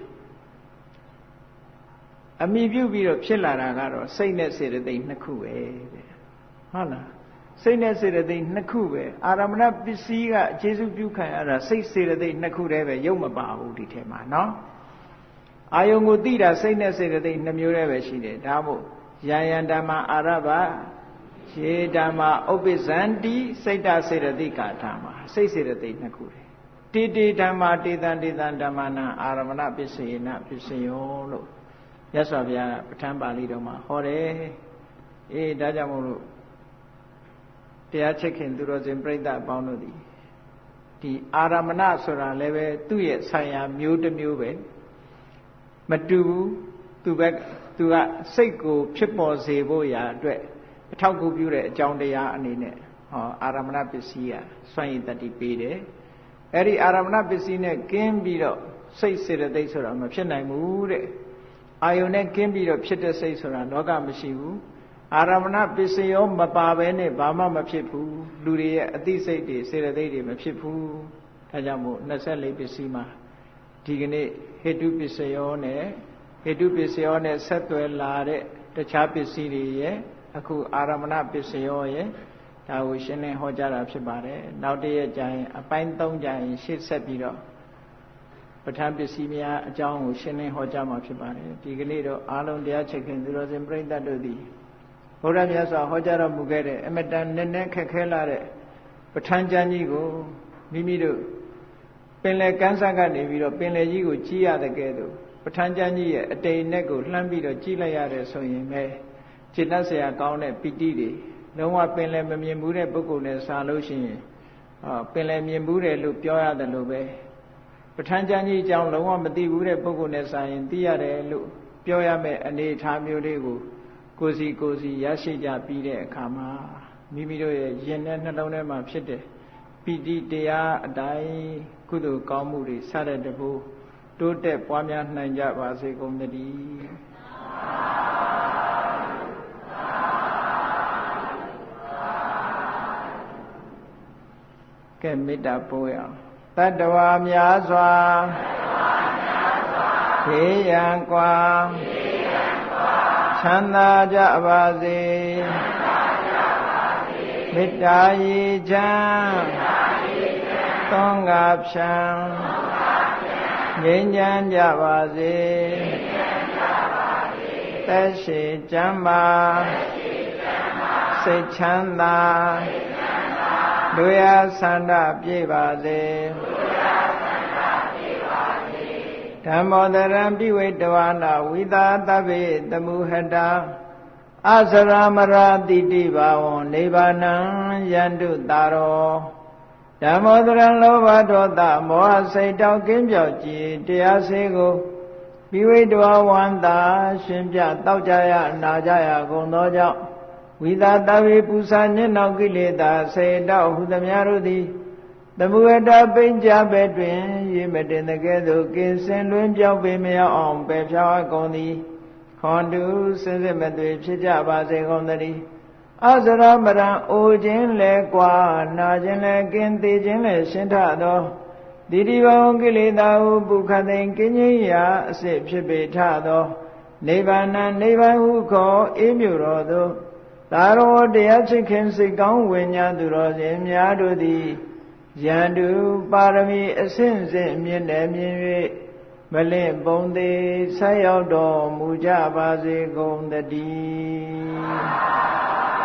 အမိပြုပြီးတော့ဖြစ်လာတာကတော့စိတ်နဲ့စေတသိက်နှစ်ခုပဲတဲ့ဟုတ်လားစိတ်နဲ့စေတသိက်နှစ်ခုပဲအာရမဏပစ္စည်းကအခြေစုပြုခံရတာစိတ်စေတသိက်နှစ်ခုတည်းပဲရုပ်မပါဘူးဒီထဲမှာနော်အာယုံကိုသိတာစိတ်နဲ့စေတသိက်2မျိုးတည်းပဲရှိတယ်ဒါမို့ယံယံဓမ္မာအာရဘယေဓမ္မာဥပ္ပဇန္တိစိတ်တစေတသိကာဓမ္မာစိတ်စေတသိက်နှစ်ခုတည်းတေတေဓမ္မာတေတံတေတံဓမ္မာနာအာရမဏပစ္စယေနပစ္စယောလို့မြတ်စွာဘုရားပဋ္ဌာန်းပါဠိတော်မှာဟောတယ်အေးဒါကြောင့်မို့လို့တရားချစ်ခင်သူတော်စင်ပြိဿအပေါင်းတို့ဒီအာရမဏဆိုတာလည်းပဲသူ့ရဲ့ဆိုင်ရာမျိုးတစ်မျိုးပဲမတူဘူးသူကစိတ်ကိုဖြစ်ပေါ်စေဖို့ရာအတွက်အထောက်အကူပြုတဲ့အကြောင်းတရားအနေနဲ့ဟောအာရမဏပစ္စည်းကစွန့်ရည်တတိပေးတယ်အဲ့ဒီအာရမဏပစ္စည်းနဲ့ကင်းပြီးတော့စိတ်စေတသိက်ဆိုတာမဖြစ်နိုင်ဘူးတဲ့အာယုန်နဲ့ကင်းပြီးတော့ဖြစ်တဲ့စိတ်ဆိုတာလောကမရှိဘူးအာရမဏပစ္စယောမပါဘဲနဲ့ဘာမှမဖြစ်ဘူးလူတွေရဲ့အသိစိတ်တွေစေတသိက်တွေမဖြစ်ဘူးဒါကြောင့်မို့24ပစ္စည်းမှာဒီကနေ့ဟေတုပစ္စယောနဲ့ဆက်သွယ်လာတဲ့တခြားပစ္စည်းတွေရဲ့အခုအာရမဏပစ္စယောရဲ့ဒါကိုရှင်းလင်းဟောကြားတာဖြစ်ပါတယ်နောက်တရက်ကျရင်အပိုင်း3ကျရင်ရှေ့ဆက်ပြီးတော့ပဋ္ဌာန်းပစ္စည်းများအကြောင်းကိုရှင်းလင်းဟောကြားမှာဖြစ်ပါတယ်ဒီကနေ့တော့အားလုံးတရားချစ်ခင်သူတော်စင်ပြိဿတို့သည်ဘုရားမြတ်စွာဟောကြားတော်မူခဲ့တဲ့အမတန်နည်းနည်းခက်ခဲလာတဲ့ပဋ္ဌာန်းကျမ်းကြီးကိုမိမိတို့ပင်လယ်ကမ်းစပ်ကနေပြီးတော့ပင်လယ်ကြီးကိုကြည့်ရတဲ့ကဲ့သို့ပဋ္ဌာန်းကျမ်းကြီးရဲ့အတိမ်နဲ့ကိုလှမ်းပြီးတော့ကြည့်လိုက်ရတယ်ဆိုရင်ပဲခြေတတ်เสียကောင်းတဲ့ပီတိတွေလုံးဝပင်လယ်မမြင်ဘူးတဲ့ပုဂ္ဂိုလ်နဲ့စာလို့ရှိရင်ပင်လယ်မြင်ဘူးတယ်လို့ပြောရတယ်လို့ပဲပဋ္ဌာန်းကျမ်းကြီးအကြောင်းလုံးဝမသိဘူးတဲ့ပုဂ္ဂိုလ်နဲ့စာရင်သိရတယ်လို့ပြောရမယ့်အနေအထားမျိုးလေးကိုကိုယ်စီရရှိကြပြီးတဲ့အခါမှာမိမိတို့ရဲ့ယင်တဲ့နှလုံးထဲမှာဖြစ်တဲ့ပီတိတရားအတိုင်းကုသိုလ်ကောင်းမှုတွေစတဲ့တကူတိုးတက်ပွားများနိုင်ကြပါစေကုန်သတည်းကဲမေတ္တာပို့ရအောင်တတ္တဝါများစွာဘေးရန်ကွာချမ်းသာကြပါစေမေတ္တာရေချမ်းသောငါဖြံငြိမ်းချမ်းကြပါစေသက်ရှိကျမ်းမာစိတ်ချမ်းသာလူရဆန္ဒပြည့်ပါစေ ဓမ္မောတရံပိဝိတဝါနာဝိသာတဗ္ဗေတမုဟတာအစရမရာတိတိဘာဝံနိဗ္ဗာနံယန္တုတာရောဓမ္မောတရံလောဘဒေါသမောဟစိတ်တောက်ကင်းပြောက်ကြည်တရားစေကိုပိဝိတဝါဝန္တာရှင်ပြတောက်ကြရနာကြရကုန်သောကြောင့်ဝိသာတဗ္ဗေပူဇာညနှောက်ကိလေသာစေတောက်ဟုသမျှတို့သည်သမုဟတပိဉ္ကြပဲတွင်ရေမတင်တဲ့ကဲ့သို့ကင်းစင်လွင်ပြောင်းပေမရောက်အောင်ပယ်ဖြောင်းအပ်ကုန်သည်ဟောတုစင်စစ်မသွေဖြစ်ကြပါစေကုန်သတည်းအစရမရံအိုခြင်းလဲကွာနာခြင်းလဲကင်းသေးခြင်းလဲရှင်းထသောတိတိဘဝကိလေသာဟုပုခသိင်ကင်းခြင်းရာအစစ်ဖြစ်ပေထသောနိဗ္ဗာန်နိဗ္ဗာန်ဟုခေါ်အေးမြတော်သို့သာရောတရားချစ်ခင်စိတ်ကောင်းဝိညာဉ်သူတော်စင်များတို့သည်ယန္တုပါရမီအစဉ်စဉ်မြင့်တယ်မြင်၍မလင့်ပုံသေးဆက်ရောက်တော်မူကြပါစေကုန်သတည်း